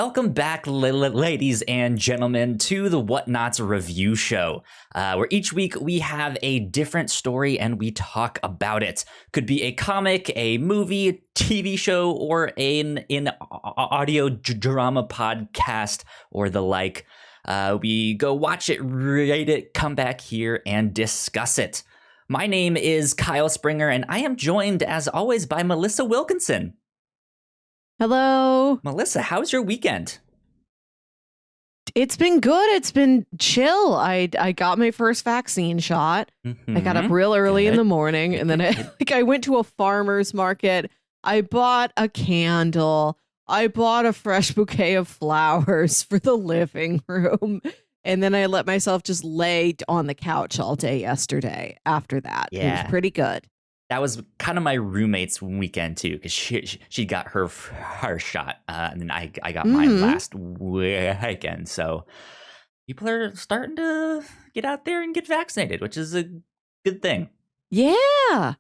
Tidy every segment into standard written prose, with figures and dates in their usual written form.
Welcome back, ladies and gentlemen, to the Whatnauts review show, where each week we have a different story and we talk about it. Could be a comic, a movie, TV show, or an audio drama podcast or the like. We go watch it, rate it, come back here and discuss it. My name is Kyle Springer, and I am joined, as always, by Melissa Wilkinson. Hello. Melissa, how's your weekend? It's been good. It's been chill. I got my first vaccine shot. I got up real early in the morning, and then I went to a farmer's market. I bought a candle. I bought a fresh bouquet of flowers for the living room. And then I let myself just lay on the couch all day yesterday after that. Yeah. It was pretty good. That was kind of my roommate's weekend, too, because she got her shot, and then I got mine last weekend. So people are starting to get out there and get vaccinated, which is a good thing. Yeah.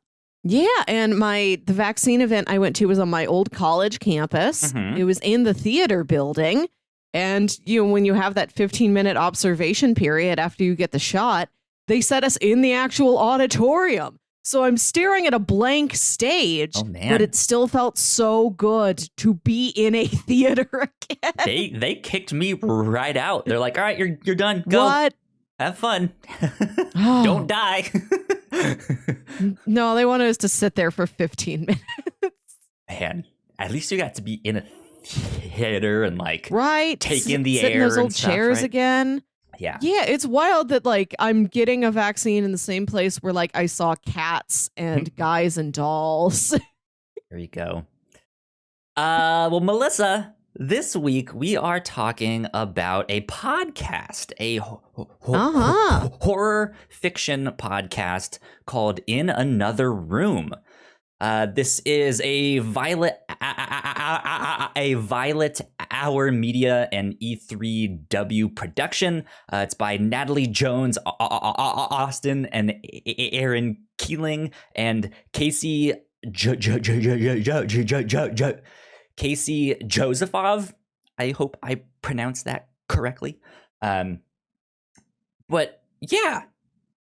Yeah. And the vaccine event I went to was on my old college campus. It was in the theater building. And, when you have that 15-minute observation period after you get the shot, they set us in the actual auditorium. So I'm staring at a blank stage, but it still felt so good to be in a theater again. They kicked me right out. They're like, all right, you're done. Go. What? Have fun. Don't die. No, they wanted us to sit there for 15 minutes. Man, at least you got to be in a theater and take in the sit air in those old and stuff, chairs right? again. Yeah. Yeah, it's wild that I'm getting a vaccine in the same place where I saw cats and guys and dolls. There you go. Well, Melissa, this week we are talking about a podcast, a horror fiction podcast called In Another Room. This is a Violet Hour Media and E3W production. It's by Natalie Jones Austin and Aaron Keeling and Casey Josephov. I hope I pronounced that correctly. But yeah.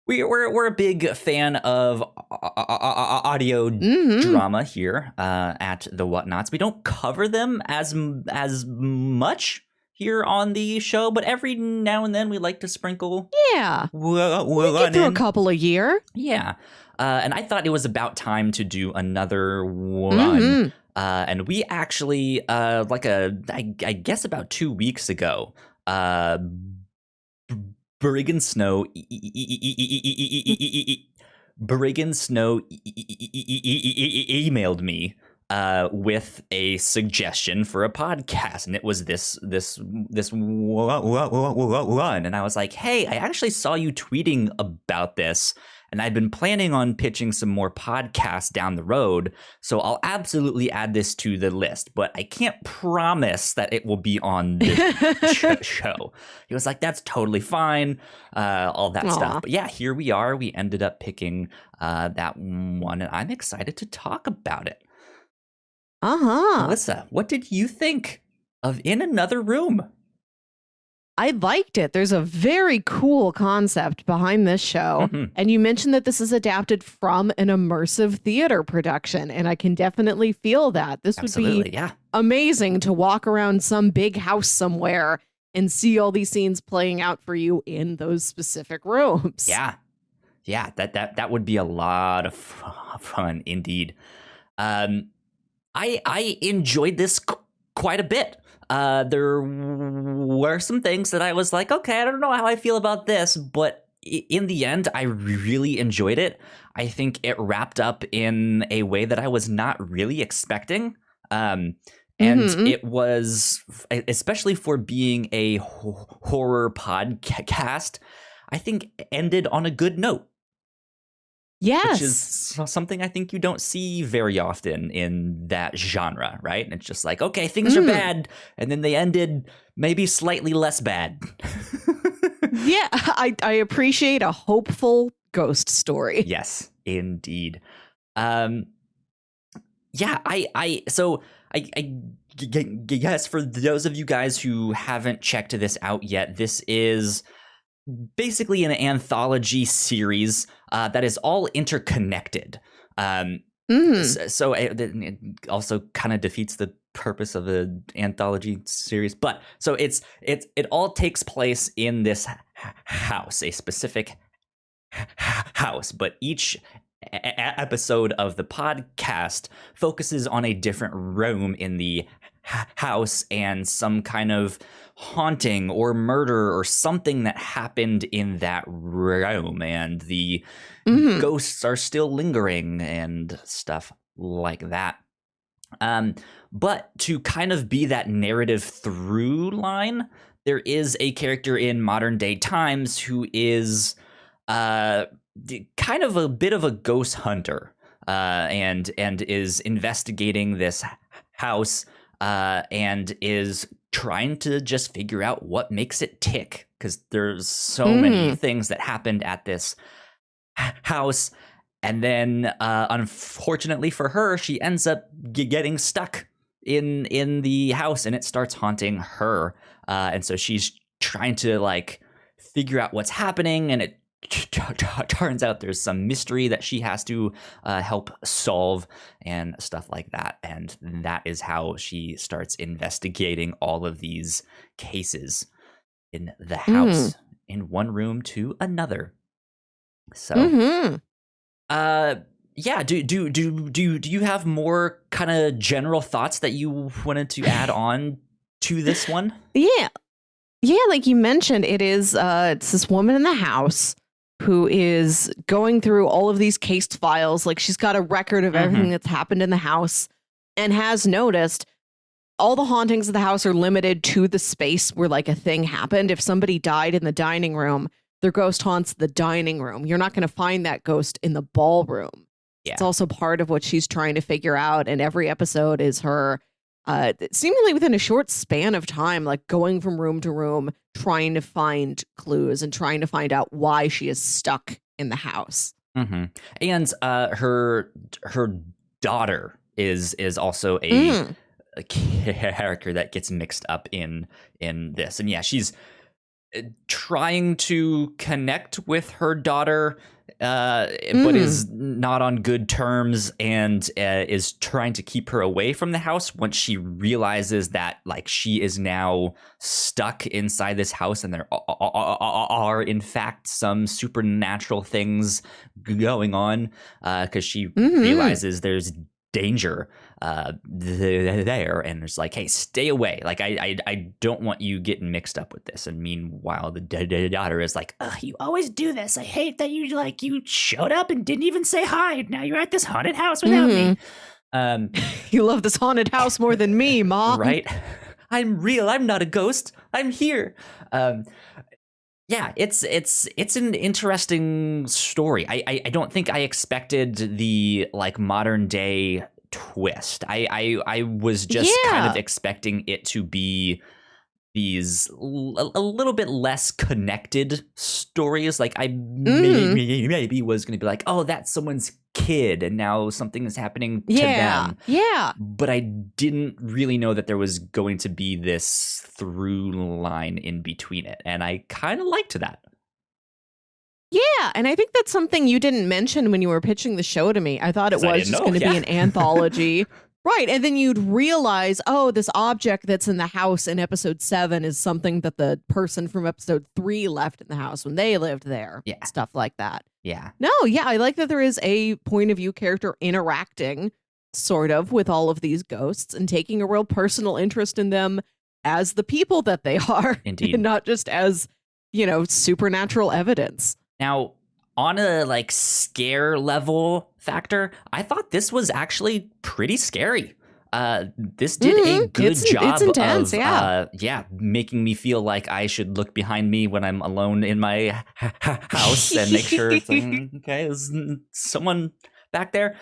We're a big fan of audio drama here at the Whatnauts. We don't cover them as much here on the show, but every now and then we like to sprinkle. Yeah, we get through a couple a year. Yeah, and I thought it was about time to do another one. And we actually, I guess about 2 weeks ago, Brigand Snow emailed me with a suggestion for a podcast, and it was this one, and I was like, hey, I actually saw you tweeting about this, and I've been planning on pitching some more podcasts down the road, so I'll absolutely add this to the list, but I can't promise that it will be on this show. He was like, that's totally fine, all that stuff. But yeah, here we are. We ended up picking that one, and I'm excited to talk about it. Melissa, what did you think of In Another Room? I liked it. There's a very cool concept behind this show. And you mentioned that this is adapted from an immersive theater production, and I can definitely feel that. This would be amazing to walk around some big house somewhere and see all these scenes playing out for you in those specific rooms. Yeah, that would be a lot of fun indeed. I enjoyed this quite a bit. There were some things that I was like, okay, I don't know how I feel about this, but in the end, I really enjoyed it. I think it wrapped up in a way that I was not really expecting. And it was, especially for being a horror podcast, I think ended on a good note. Yes. Which is something I think you don't see very often in that genre, right? And it's just like, okay, things are bad, and then they ended maybe slightly less bad. Yeah, I appreciate a hopeful ghost story. Yes, indeed. Yeah, I yes, for those of you guys who haven't checked this out yet, this is basically an anthology series that is all interconnected. So it also kind of defeats the purpose of an anthology series, but so it all takes place in this house, a specific house, but each episode of the podcast focuses on a different room in the house and some kind of haunting or murder or something that happened in that room, and the ghosts are still lingering and stuff like that. But to kind of be that narrative through line, there is a character in modern day times who is kind of a bit of a ghost hunter, and is investigating this house, and is trying to just figure out what makes it tick, because there's so many things that happened at this house. And then unfortunately for her, she ends up getting stuck in the house, and it starts haunting her, and so she's trying to like figure out what's happening, and it turns out there's some mystery that she has to help solve and stuff like that. And that is how she starts investigating all of these cases in the house, in one room to another. So, yeah. Do you have more kind of general thoughts that you wanted to add on to this one? Yeah, like you mentioned, it's this woman in the house who is going through all of these case files. Like, she's got a record of everything that's happened in the house, and has noticed all the hauntings of the house are limited to the space where like a thing happened. If somebody died in the dining room, their ghost haunts the dining room. You're not going to find that ghost in the ballroom. Yeah. It's also part of what she's trying to figure out. And every episode is her seemingly within a short span of time, like going from room to room, trying to find clues and trying to find out why she is stuck in the house. And her daughter is also a character that gets mixed up in this. And yeah, she's trying to connect with her daughter, but is not on good terms, and is trying to keep her away from the house once she realizes that like she is now stuck inside this house, and there are in fact some supernatural things going on, because she realizes there's danger there, and it's like, hey, stay away, like I don't want you getting mixed up with this. And meanwhile the daughter is like, you always do this, I hate that you showed up and didn't even say hi, now you're at this haunted house without me. You love this haunted house more than me, Mom. Right? I'm real, I'm not a ghost, I'm here. Yeah, it's an interesting story. I don't think I expected the like modern day twist. I was just kind of expecting it to be these a little bit less connected stories. Like I maybe was going to be like, oh, that's someone's kid, and now something is happening to them. Yeah. But I didn't really know that there was going to be this through line in between it, and I kind of liked that. Yeah, and I think that's something you didn't mention when you were pitching the show to me. I thought it was just going to be an anthology. Right, and then you'd realize, oh, this object that's in the house in episode 7 is something that the person from episode 3 left in the house when they lived there. Yeah. Stuff like that. Yeah. No, yeah, I like that there is a point of view character interacting sort of with all of these ghosts and taking a real personal interest in them as the people that they are. Indeed. And not just as, supernatural evidence. Now, on a like scare level factor, I thought this was actually pretty scary. This did a good job it's intense, of making me feel like I should look behind me when I'm alone in my house and make sure it's like, okay, there's someone back there.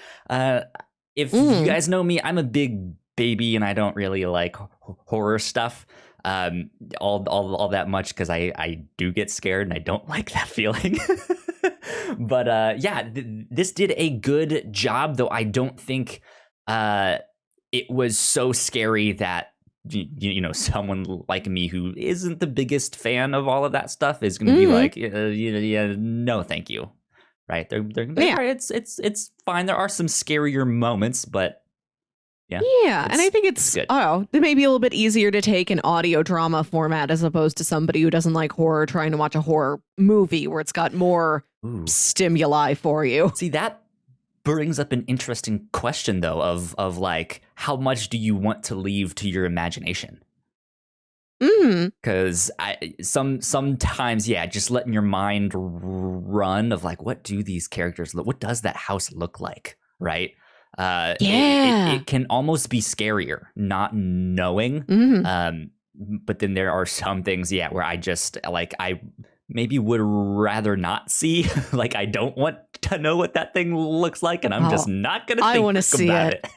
If you guys know me, I'm a big baby and I don't really like horror stuff all that much, because I do get scared and I don't like that feeling. But this did a good job, though I don't think it was so scary that someone like me who isn't the biggest fan of all of that stuff is going to be like, yeah, no, thank you. Right? They're Yeah. it's fine. There are some scarier moments, but yeah, and I think it's good. It may be a little bit easier to take an audio drama format as opposed to somebody who doesn't like horror trying to watch a horror movie where it's got more stimuli for you. See, that brings up an interesting question though of like, how much do you want to leave to your imagination? Because sometimes, just letting your mind run of like, what do these characters look? What does that house look like? Right? It can almost be scarier not knowing. But then there are some things, where I just like, I maybe would rather not see. Like, I don't want to know what that thing looks like, and I'm just not gonna think want to see about it.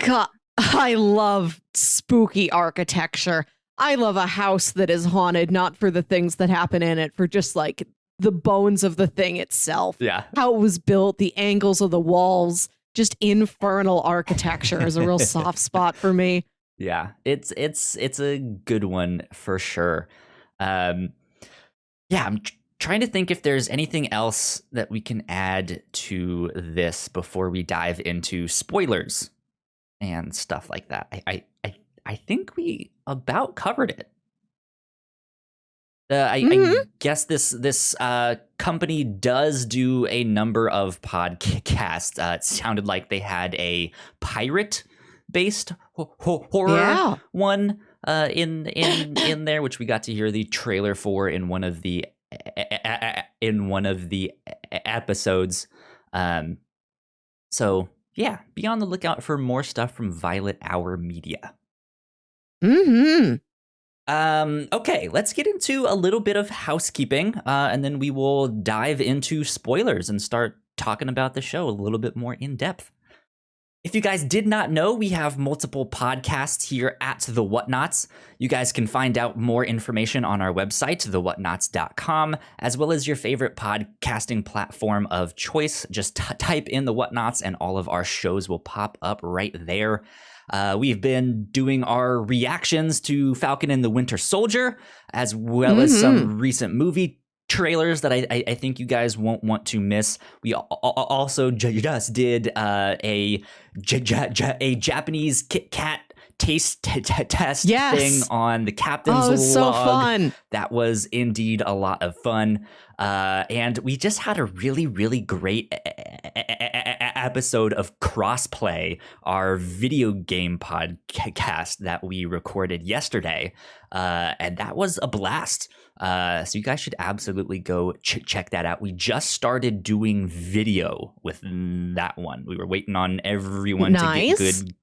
God, I love spooky architecture. I love a house that is haunted, not for the things that happen in it, for just like the bones of the thing itself. Yeah. How it was built, the angles of the walls, just infernal architecture is a real soft spot for me. Yeah, it's a good one for sure. I'm trying to think if there's anything else that we can add to this before we dive into spoilers and stuff like that. I think we about covered it. I guess this company does do a number of podcasts. It sounded like they had a pirate-based horror one in there, which we got to hear the trailer for in one of the episodes. So yeah, be on the lookout for more stuff from Violet Hour Media. Okay, let's get into a little bit of housekeeping, and then we will dive into spoilers and start talking about the show a little bit more in depth. If you guys did not know, we have multiple podcasts here at The Whatnauts. You guys can find out more information on our website, thewhatnauts.com, as well as your favorite podcasting platform of choice. Just type in The Whatnauts and all of our shows will pop up right there. We've been doing our reactions to Falcon and the Winter Soldier, as well as some recent movie trailers that I think you guys won't want to miss. We also just did a Japanese Kit Kat taste test thing on the Captain's Log. Oh, it was so fun. That was indeed a lot of fun. And we just had a really, really great episode of Crossplay, our video game podcast that we recorded yesterday. And that was a blast. So you guys should absolutely go check that out. We just started doing video with that one. We were waiting on everyone to get good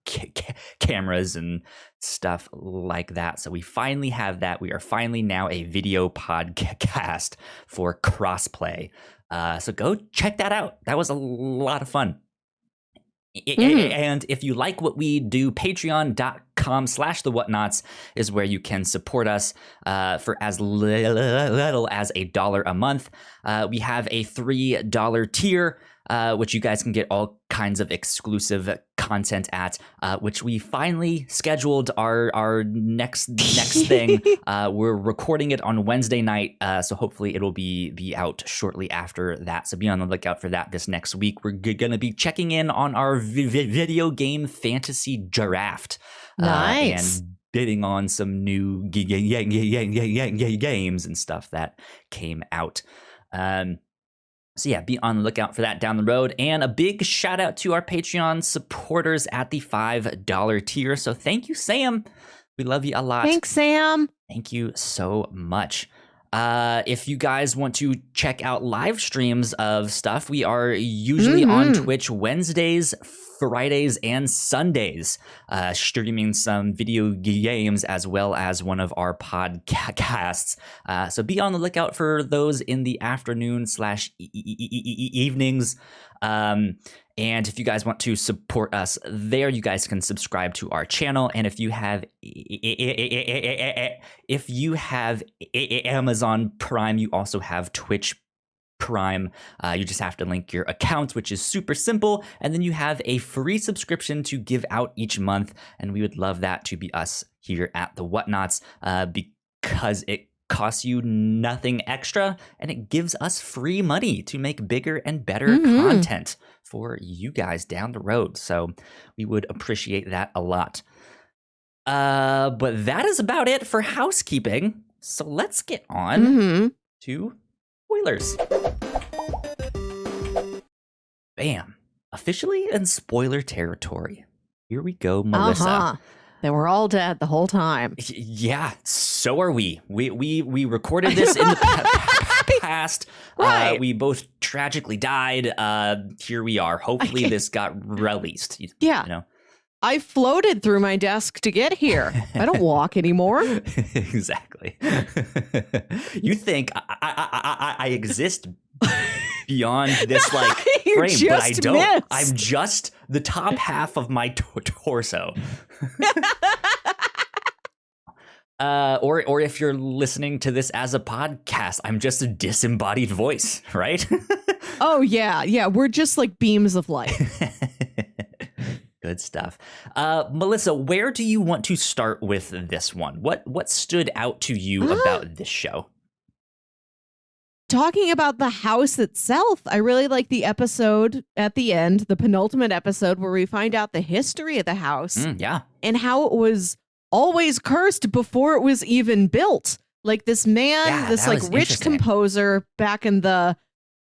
cameras and stuff like that. So we finally have that. We are finally now a video podcast for Crossplay. So go check that out. That was a lot of fun. And if you like what we do, patreon.com/thewhatnauts is where you can support us for as little as $1 a month. We have a $3 tier, which you guys can get all kinds of exclusive content at, which we finally scheduled our next thing. We're recording it on Wednesday night, so hopefully it'll be out shortly after that. So be on the lookout for that this next week. We're going to be checking in on our video game fantasy draft. Nice. And bidding on some new games and stuff that came out. So yeah, be on the lookout for that down the road. And a big shout out to our Patreon supporters at the $5 tier. So thank you, Sam. We love you a lot. Thanks, Sam. Thank you so much. If you guys want to check out live streams of stuff, we are usually on Twitch Wednesdays, Fridays, and Sundays, streaming some video games as well as one of our podcasts. So be on the lookout for those in the afternoon/evenings. And if you guys want to support us there, you guys can subscribe to our channel. And if you have Amazon Prime, you also have Twitch Prime. You just have to link your account, which is super simple, and then you have a free subscription to give out each month, and we would love that to be us here at the Whatnauts, because it costs you nothing extra, and it gives us free money to make bigger and better content for you guys down the road. So we would appreciate that a lot. But that is about it for housekeeping. So let's get on to spoilers. Bam. Officially in spoiler territory. Here we go, Melissa. They were all dead the whole time. Yeah, so are we. We recorded this in the past. Right. We both tragically died. Here we are. Hopefully this got released. Yeah. You know? I floated through my desk to get here. I don't walk anymore. Exactly. You think I exist beyond this like frame, but I don't. Missed. I'm just the top half of my torso. Or if you're listening to this as a podcast, I'm just a disembodied voice, right? Oh yeah, we're just like beams of light. Good stuff. Melissa, where do you want to start with this one? What stood out to you about this show? Talking about the house itself, I really like the episode at the end, the penultimate episode, where we find out the history of the house. Yeah. And how it was always cursed before it was even built. Like this man, this like rich composer back in the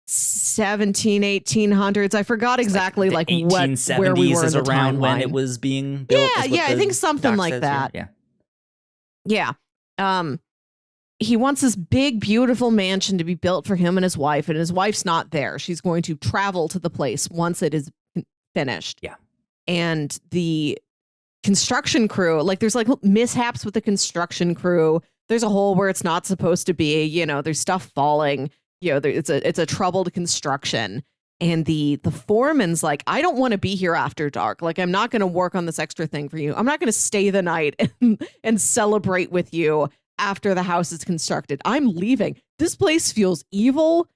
1800s. I forgot exactly like where we were in the around timeline. When it was being built. Yeah, I think something like that. Yeah. He wants this big, beautiful mansion to be built for him and his wife's not there. She's going to travel to the place once it is finished. Yeah. And the construction crew, like there's like mishaps with the construction crew. There's a hole where it's not supposed to be, you know, there's stuff falling, you know, it's a troubled construction. And the foreman's like, I don't want to be here after dark. Like, I'm not going to work on this extra thing for you. I'm not going to stay the night and celebrate with you after the house is constructed. I'm leaving. This place feels evil.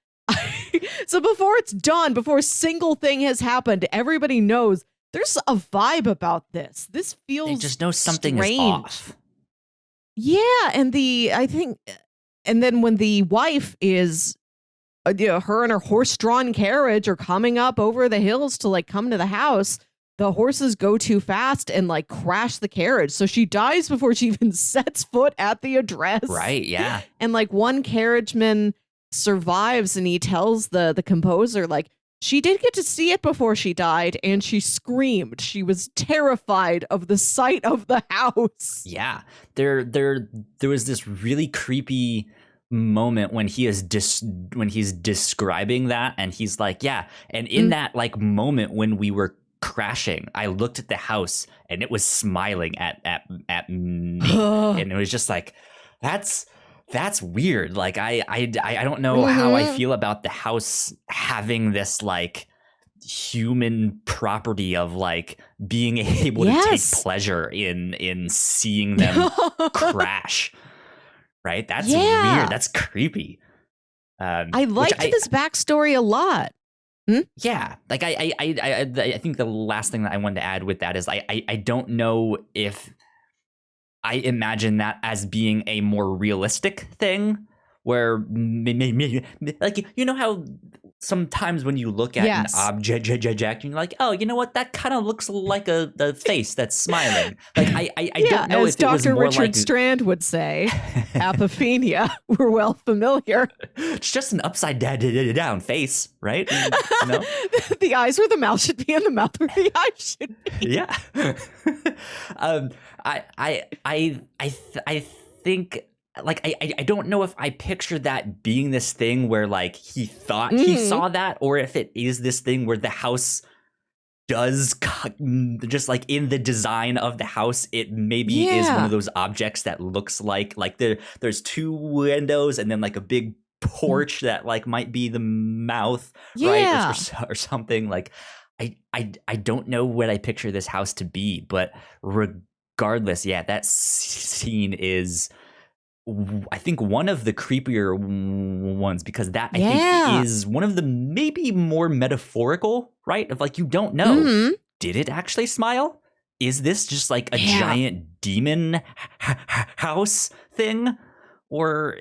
So before it's done, before a single thing has happened, everybody knows there's a vibe about this. This feels they just know something strange. Is off. Yeah, and then when the wife is, you know, her and her horse-drawn carriage are coming up over the hills to like come to the house, the horses go too fast and like crash the carriage. So she dies before she even sets foot at the address. Right, yeah. And like one carriageman survives and he tells the composer like, she did get to see it before she died and she screamed. She was terrified of the sight of the house. Yeah. There was this really creepy moment when he's describing that, and he's like, yeah, and in that like moment when we were crashing, I looked at the house and it was smiling at me. And it was just like, that's weird. Like I don't know how I feel about the house having this like human property of like being able to take pleasure in seeing them crash. Right? That's weird. That's creepy. I liked this backstory a lot. Yeah, like I think the last thing that I wanted to add with that is I don't know if I imagine that as being a more realistic thing, where maybe like, you know how sometimes when you look at an object you're like, oh, you know what, that kind of looks like a face that's smiling. Like I don't know as if Dr. it was more Richard like Strand would say, apophenia. We're well familiar. It's just an upside down face, right? You know? The eyes where the mouth should be and the mouth where the eyes should be. Yeah. I think, like, I don't know if I picture that being this thing where like he thought he saw that, or if it is this thing where the house does just like in the design of the house, it maybe is one of those objects that looks like there's two windows and then like a big porch that like might be the mouth, right? Or something. Like I don't know what I picture this house to be, but regardless, yeah, that scene is I think one of the creepier ones, because that I think is one of the maybe more metaphorical, right? Of like, you don't know, did it actually smile? Is this just like a giant demon house thing? Or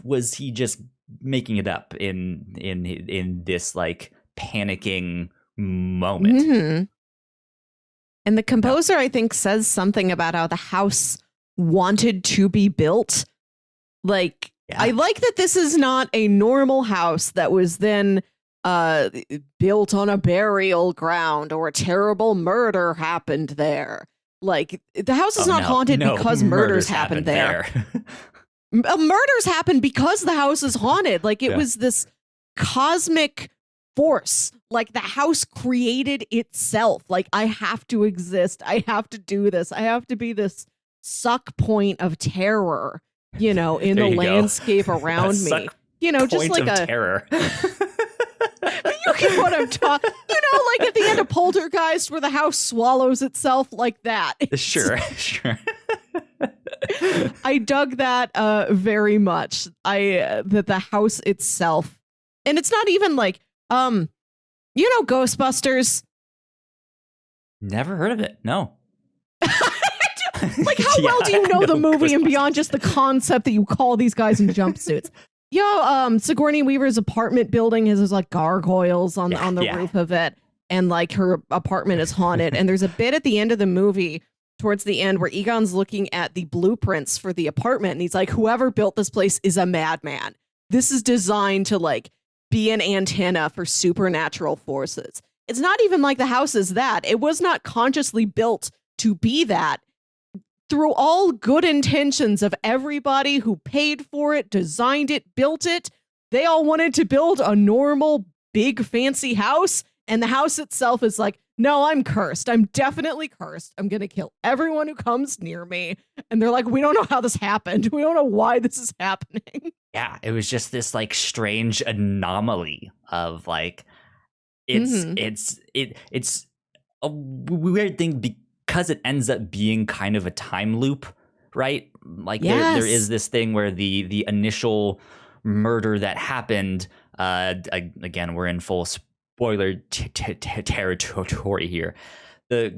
was he just making it up in this like panicking moment? And the composer, I think, says something about how the house wanted to be built. Like, I like that this is not a normal house that was then built on a burial ground or a terrible murder happened there. Like, the house is not haunted because murders happened there. Murders happened because the house is haunted. Like, it was this cosmic force. Like, the house created itself. Like, I have to exist. I have to do this. I have to be this suck point of terror, in the landscape around me. Just like a terror. You get what I'm talking. Like at the end of Poltergeist, where the house swallows itself, like that. Sure. I dug that very much. That the house itself, and it's not even like Ghostbusters. Never heard of it. No. Like, how well do you know the movie and beyond just the concept that you call these guys in jumpsuits? Sigourney Weaver's apartment building has like gargoyles on the roof of it, and like her apartment is haunted. And there's a bit at the end of the movie, towards the end, where Egon's looking at the blueprints for the apartment, and he's like, whoever built this place is a madman. This is designed to like be an antenna for supernatural forces. It's not even like the house is that. It was not consciously built to be that. Through all good intentions of everybody who paid for it, designed it, built it, they all wanted to build a normal, big, fancy house. And the house itself is like, no, I'm cursed. I'm definitely cursed. I'm going to kill everyone who comes near me. And they're like, we don't know how this happened. We don't know why this is happening. Yeah, it was just this like strange anomaly of like, it's a weird thing because it ends up being kind of a time loop, right? Like there is this thing where the initial murder that happened, again, we're in full spoiler territory here. The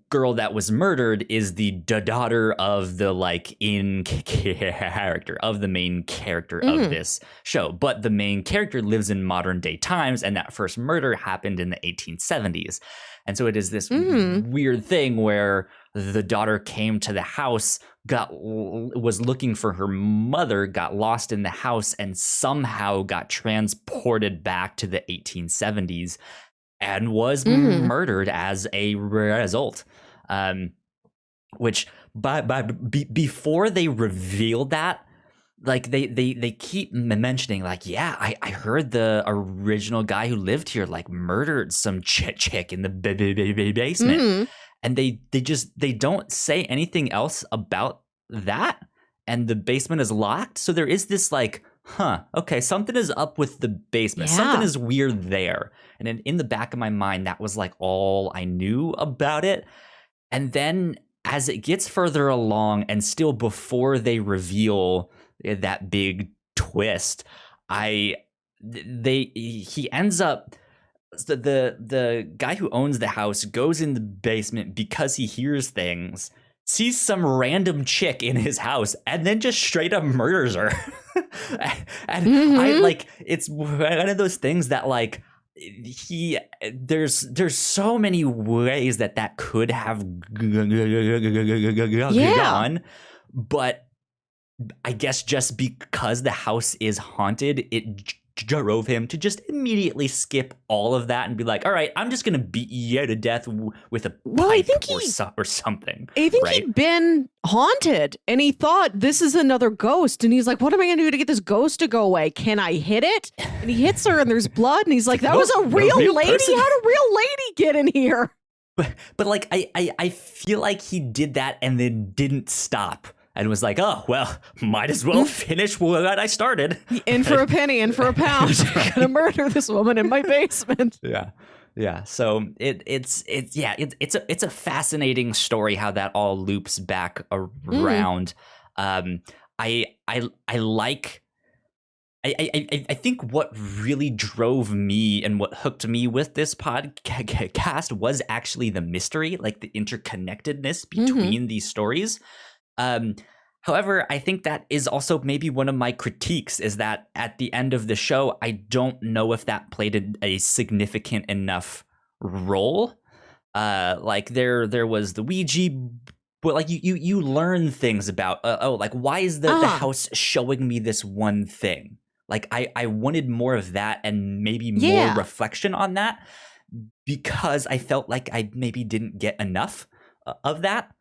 girl that was murdered is the daughter of the like in character of the main character of this show. But the main character lives in modern day times, and that first murder happened in the 1870s. And so it is this weird thing where the daughter came to the house, was looking for her mother, got lost in the house, and somehow got transported back to the 1870s and was murdered as a result. Which before they revealed that, like they keep mentioning like, I heard the original guy who lived here like murdered some chick in the basement. And they don't say anything else about that. And the basement is locked. So there is this like, okay, something is up with the basement. Something is weird there. And in the back of my mind, that was like all I knew about it. And then as it gets further along and still before they reveal that big twist, he ends up, the guy who owns the house goes in the basement because he hears things, sees some random chick in his house, and then just straight up murders her. And I like, it's one of those things that like, there's so many ways that could have gone, but I guess just because the house is haunted, it drove him to just immediately skip all of that and be like, all right, I'm just gonna beat you to death with a pipe or something. I think he'd been haunted and he thought this is another ghost, and he's like, what am I gonna do to get this ghost to go away? Can I hit it? And he hits her and there's blood, and he's like, that was a real lady? Person? How'd a real lady get in here? But like I feel like he did that and then didn't stop. And was like, oh, well, might as well finish what I started. In for a penny, in for a pound. Gonna murder this woman in my basement. Yeah. So it's a fascinating story how that all loops back around. I like. I think what really drove me and what hooked me with this podcast was actually the mystery, like the interconnectedness between these stories. Um, However, I think that is also maybe one of my critiques, is that at the end of the show, I don't know if that played a significant enough role. Like there was the Ouija, but like you learn things about like why is the house showing me this one thing? Like I wanted more of that and maybe more reflection on that, because I felt like I maybe didn't get enough of that.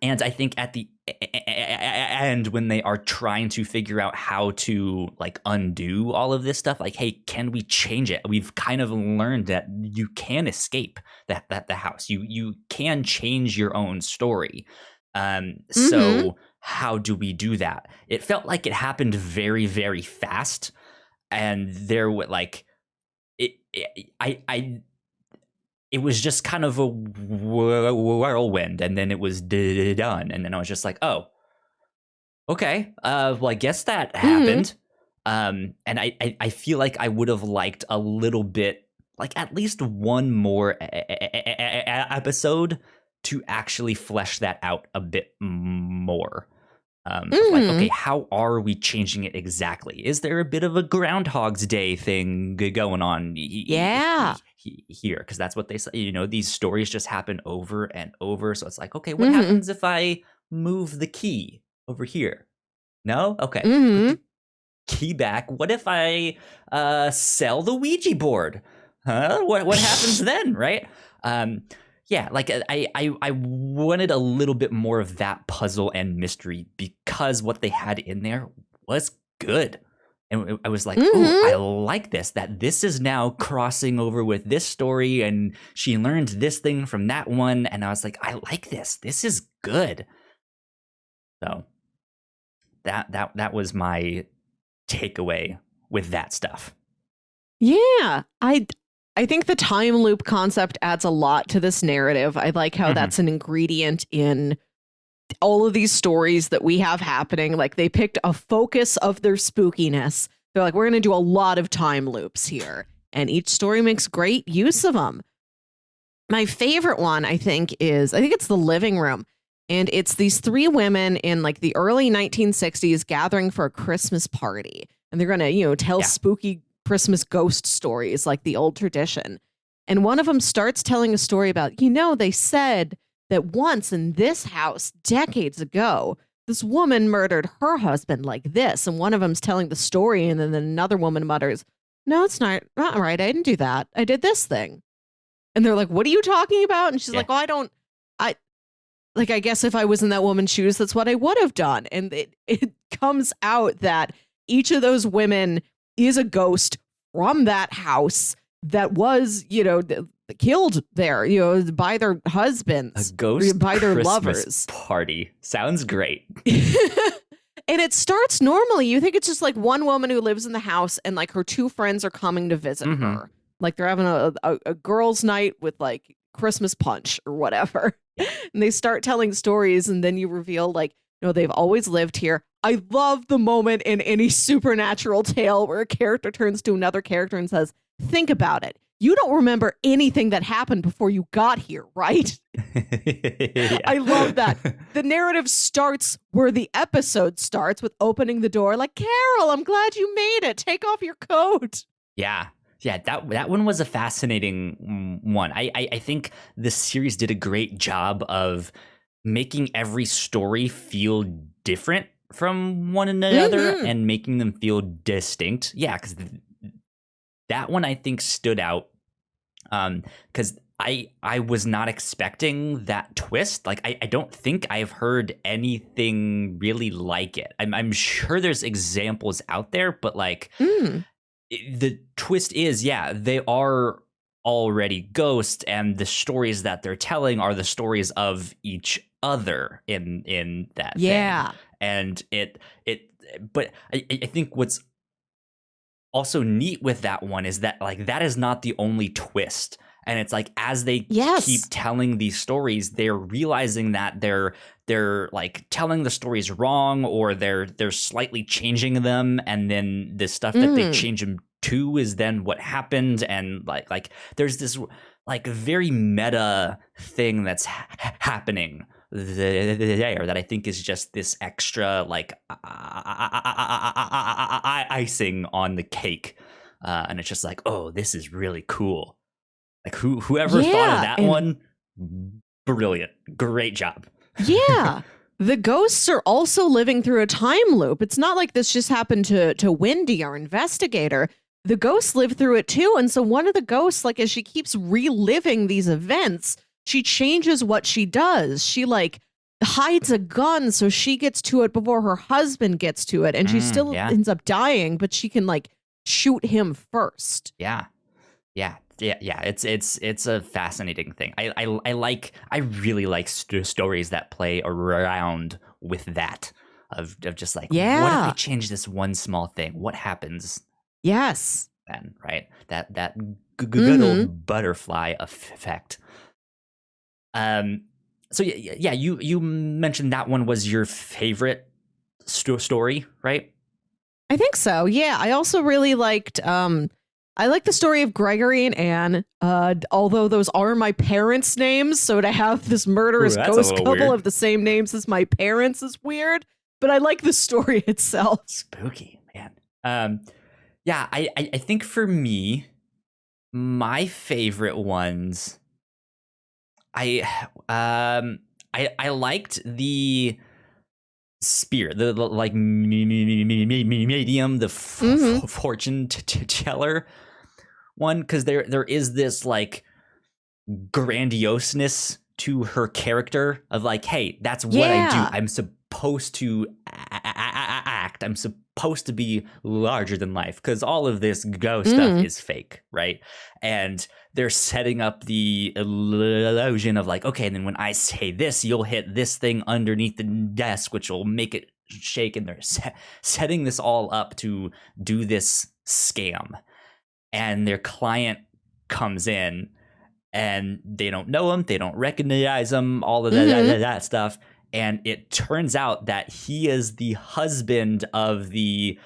And I think at the end, when they are trying to figure out how to like undo all of this stuff, like, hey, can we change it? We've kind of learned that you can escape that the house. You can change your own story. So how do we do that? It felt like it happened very, very fast, and there would like it was just kind of a whirlwind, and then it was done, and then I was just like, oh, okay, well, I guess that happened. And I feel like I would have liked a little bit, like at least one more episode to actually flesh that out a bit more. Like, okay, how are we changing it exactly? Is there a bit of a Groundhog's Day thing going on? Here, because that's what they say. You know, these stories just happen over and over. So it's like, okay, what happens if I move the key over here? No, okay, put the key back. What if I sell the Ouija board? Huh? What happens then? Right? Yeah, like I wanted a little bit more of that puzzle and mystery, because what they had in there was good. And I was like, oh, I like this, that this is now crossing over with this story, and she learned this thing from that one. And I was like, I like this. This is good. So that was my takeaway with that stuff. Yeah, I think the time loop concept adds a lot to this narrative. I like how that's an ingredient in all of these stories that we have happening. Like, they picked a focus of their spookiness. They're like, we're going to do a lot of time loops here. And each story makes great use of them. My favorite one, I think it's The Living Room. And it's these three women in like the early 1960s gathering for a Christmas party. And they're going to, tell spooky Christmas ghost stories like the old tradition. And one of them starts telling a story about, they said that once in this house decades ago, this woman murdered her husband like this. And one of them's telling the story. And then another woman mutters, no, it's not right. I didn't do that. I did this thing. And they're like, what are you talking about? And she's like, oh, I guess if I was in that woman's shoes, that's what I would have done. And it comes out that each of those women is a ghost from that house that was, killed there, by their husbands, a ghost by their Christmas lovers. Party sounds great. And it starts normally. You think it's just like one woman who lives in the house, and like her two friends are coming to visit her. Like they're having a girls' night with like Christmas punch or whatever. And they start telling stories, and then you reveal like, they've always lived here. I love the moment in any supernatural tale where a character turns to another character and says, think about it. You don't remember anything that happened before you got here, right? I love that. The narrative starts where the episode starts, with opening the door like, Carol, I'm glad you made it. Take off your coat. Yeah. Yeah, that one was a fascinating one. I think the series did a great job of making every story feel different from one another and making them feel distinct. Yeah, because that one I think stood out because I was not expecting that twist. Like, I don't think I've heard anything really like it. I'm sure there's examples out there, but like the twist is, they are already ghosts, and the stories that they're telling are the stories of each other in that thing. And but I think what's also neat with that one is that like that is not the only twist. And it's like, as they Yes. keep telling these stories, they're realizing that they're like telling the stories wrong, or they're slightly changing them, and then the stuff that they change them to is then what happened. And like there's this like very meta thing that's happening there that I think is just this extra like icing on the cake, and it's just like, oh, this is really cool. Like whoever thought of that one, brilliant, great job. Yeah. The ghosts are also living through a time loop. It's not like this just happened to Wendy, our investigator. The ghosts live through it too. And so one of the ghosts, like, as she keeps reliving these events, she changes what she does. She like hides a gun so she gets to it before her husband gets to it. And she still ends up dying, but she can like shoot him first. Yeah. It's a fascinating thing. I really like stories that play around with that of just like, what if I change this one small thing? What happens? Yes. Then, right? That good old butterfly effect. So yeah, you mentioned that one was your favorite story, right? I think so. Yeah, I also really liked I like the story of Gregory and Anne, although those are my parents' names, so to have this murderous ghost couple weird. of the same names as my parents is weird, but I like the story itself. Spooky, man. Yeah, I think for me, my favorite ones, I liked the spear, the like medium, the fortune teller one, because there is this like grandioseness to her character of like, hey, that's what I do. I'm supposed to act. I'm supposed to be larger than life, because all of this ghost stuff is fake, right? And they're setting up the illusion of like, okay, and then when I say this, you'll hit this thing underneath the desk, which will make it shake. And they're setting this all up to do this scam. And their client comes in, and they don't know him, they don't recognize him, all of that stuff. And it turns out that he is the husband of the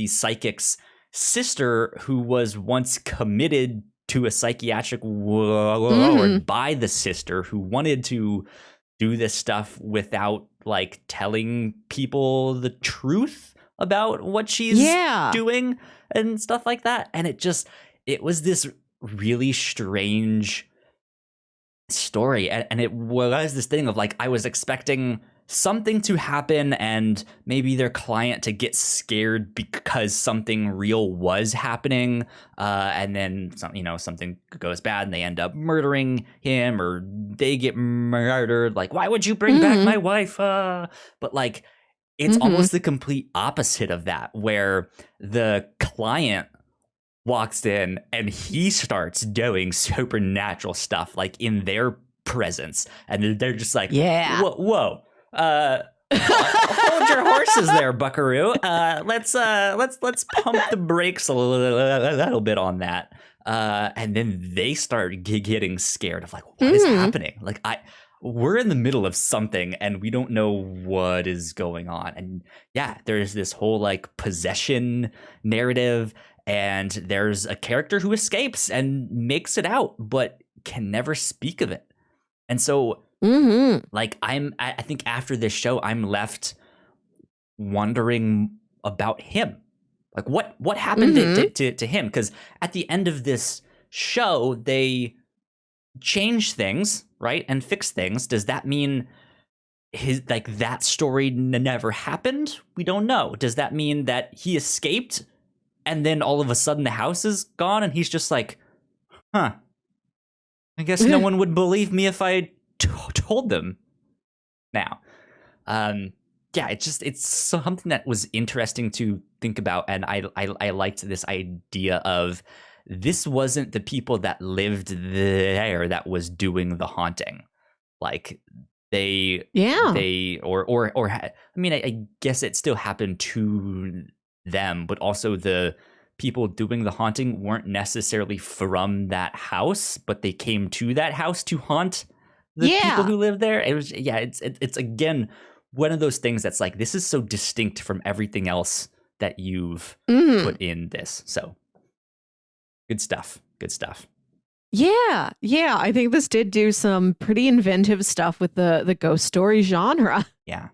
psychic's sister, who was once committed to a psychiatric ward by the sister, who wanted to do this stuff without like telling people the truth about what she's doing and stuff like that. And it was this really strange story, and it was this thing of like, I was expecting something to happen and maybe their client to get scared because something real was happening, and then something goes bad and they end up murdering him, or they get murdered. Like, why would you bring back my wife? But like, it's almost the complete opposite of that, where the client walks in and he starts doing supernatural stuff like in their presence, and they're just like, whoa, hold your horses there, buckaroo. Let's pump the brakes a little bit on that. And then they start getting scared of like, what is happening? Like, we're in the middle of something and we don't know what is going on. And yeah, there's this whole like possession narrative, and there's a character who escapes and makes it out, but can never speak of it. And so like, I think after this show, I'm left wondering about him. Like, what happened to him? Because at the end of this show, they change things, right? And fix things. Does that mean that story never happened? We don't know. Does that mean that he escaped and then all of a sudden the house is gone and he's just like, I guess no one would believe me if I told them now? Yeah, it's something that was interesting to think about, and I liked this idea of, this wasn't the people that lived there that was doing the haunting. Like, I mean, I guess it still happened to them, but also the people doing the haunting weren't necessarily from that house, but they came to that house to haunt the people who live there. It was, it's again one of those things that's like, this is so distinct from everything else that you've put in this. So good stuff. Yeah, I think this did do some pretty inventive stuff with the ghost story genre. Yeah.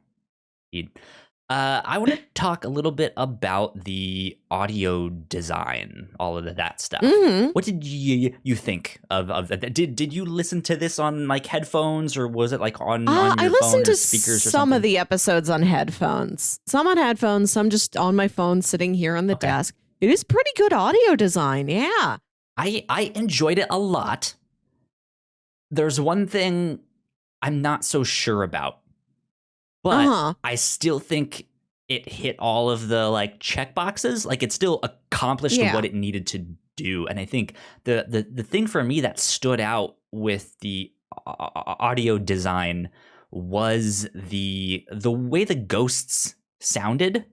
I want to talk a little bit about the audio design, all of that stuff. What did you think of that? Did you listen to this on like headphones, or was it like on your I phone listened or to speakers or some of something? the episodes on headphones. Some on headphones, some just on my phone sitting here on the desk. It is pretty good audio design, yeah. I enjoyed it a lot. There's one thing I'm not so sure about, but I still think it hit all of the like check boxes. Like it still accomplished what it needed to do. And I think the thing for me that stood out with the audio design was the way the ghosts sounded.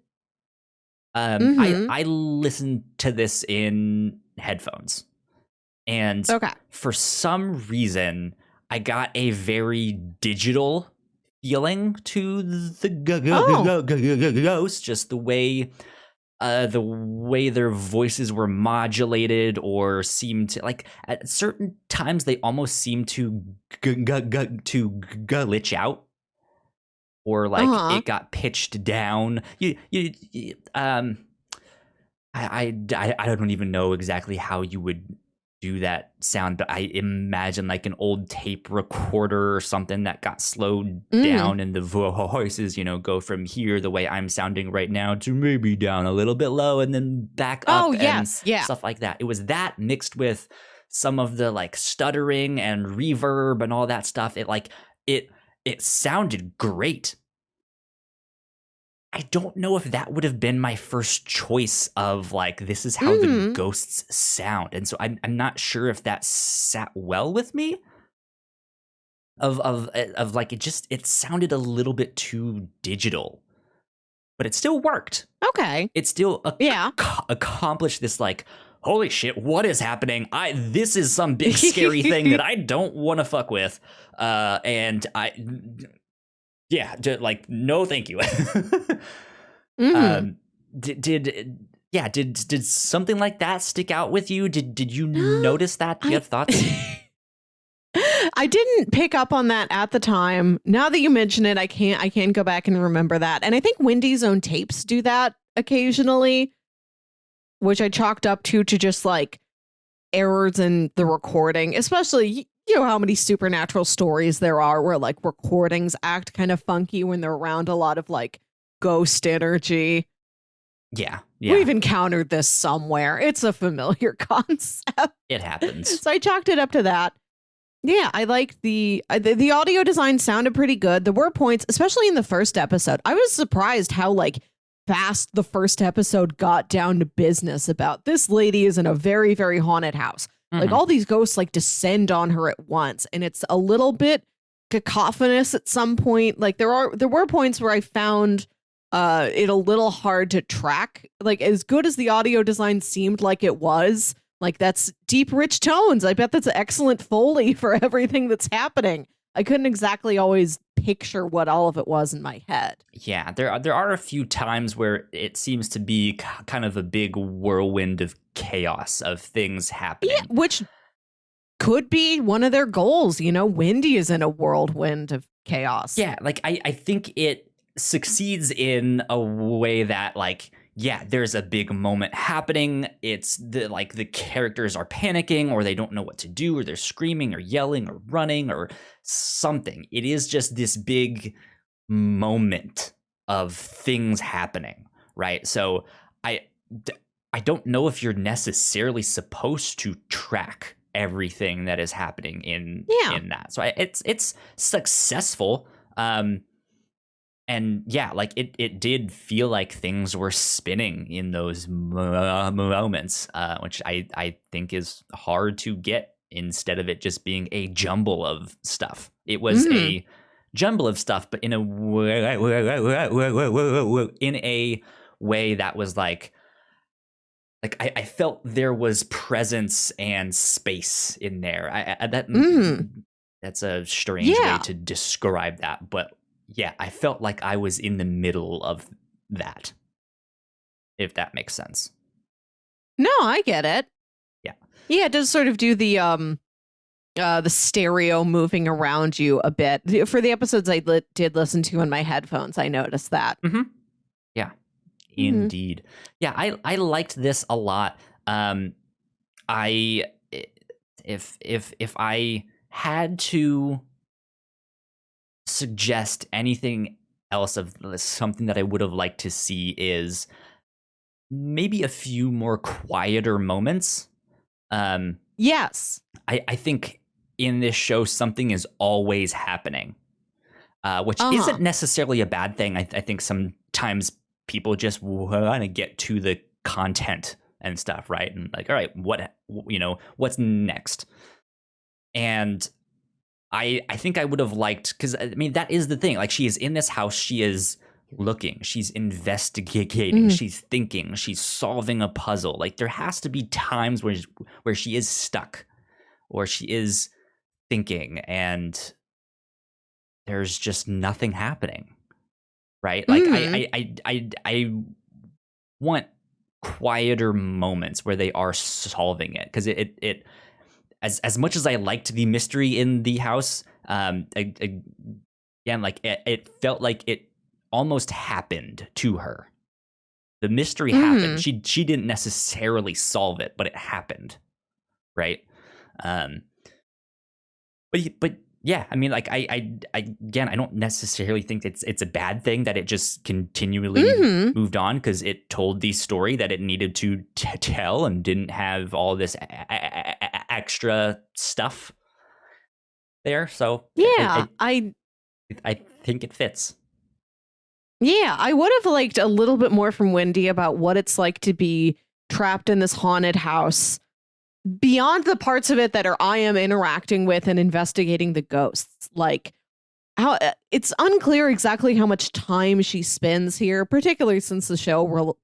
I listened to this in headphones, and for some reason I got a very digital feeling to the ghosts, just the way their voices were modulated, or seemed to, like, at certain times they almost seem to glitch out, or like it got pitched down. I don't even know exactly how you would do that sound, but I imagine like an old tape recorder or something that got slowed down, and the voices, go from here the way I'm sounding right now to maybe down a little bit low and then back up, stuff like that. It was that mixed with some of the like stuttering and reverb and all that stuff. It sounded great. I don't know if that would have been my first choice of like, this is how the ghosts sound. And so I'm not sure if that sat well with me of like, it sounded a little bit too digital, but it still worked. Okay. It still accomplished this like, holy shit, what is happening? This is some big scary thing that I don't want to fuck with. Yeah, like, no, thank you. Did something like that stick out with you? Did you notice that? Do you have thoughts? I didn't pick up on that at the time. Now that you mention it, I can go back and remember that. And I think Wendy's own tapes do that occasionally, which I chalked up to just like errors in the recording, especially, how many supernatural stories there are where like recordings act kind of funky when they're around a lot of like ghost energy. Yeah. We've encountered this somewhere. It's a familiar concept. It happens. So I chalked it up to that. Yeah, I liked the audio design sounded pretty good. There were points, especially in the first episode. I was surprised how like fast the first episode got down to business about this lady is in a very, very haunted house. Like all these ghosts like descend on her at once, and it's a little bit cacophonous at some point. Like there were points where I found it a little hard to track. Like as good as the audio design seemed like it was, like that's deep, rich tones. I bet that's excellent Foley for everything that's happening. I couldn't exactly always picture what all of it was in my head. Yeah, there are a few times where it seems to be kind of a big whirlwind of chaos of things happening. Yeah, which could be one of their goals. Wendy is in a whirlwind of chaos. Yeah, like I think it succeeds in a way that like, yeah, there's a big moment happening. It's the characters are panicking, or they don't know what to do, or they're screaming or yelling or running or something. It is just this big moment of things happening, right? So I don't know if you're necessarily supposed to track everything that is happening in that. So it's successful. And yeah, like it did feel like things were spinning in those moments, which I think is hard to get, instead of it just being a jumble of stuff. It was a jumble of stuff, but in a way that was like, like I felt there was presence and space in there. That's a strange way to describe that, but yeah, I felt like I was in the middle of that, if that makes sense. No, I get it. Yeah. Yeah, it does sort of do the stereo moving around you a bit. For the episodes I did listen to in my headphones, I noticed that. Mm-hmm. Yeah, indeed. Yeah, I liked this a lot. If I had to suggest anything else of something that I would have liked to see is maybe a few more quieter moments. Yes. I think in this show, something is always happening, which isn't necessarily a bad thing. I think sometimes people just want to get to the content and stuff, right? And like, all right, what's next? And I think I would have liked, because I mean, that is the thing. Like, she is in this house, she is looking, she's investigating, she's thinking, she's solving a puzzle. Like, there has to be times where she is stuck, or she is thinking, and there's just nothing happening, right? Like, I want quieter moments where they are solving it, because it as much as I liked the mystery in the house, again, like it felt like it almost happened to her. The mystery happened. She didn't necessarily solve it, but it happened, right? But yeah, I mean, like I again, I don't necessarily think it's a bad thing that it just continually moved on, because it told the story that it needed to tell and didn't have all this extra stuff there. So yeah, I think it fits. Yeah, I would have liked a little bit more from Wendy about what it's like to be trapped in this haunted house, beyond the parts of it that I am interacting with and investigating the ghosts. Like, how it's unclear exactly how much time she spends here, particularly since the show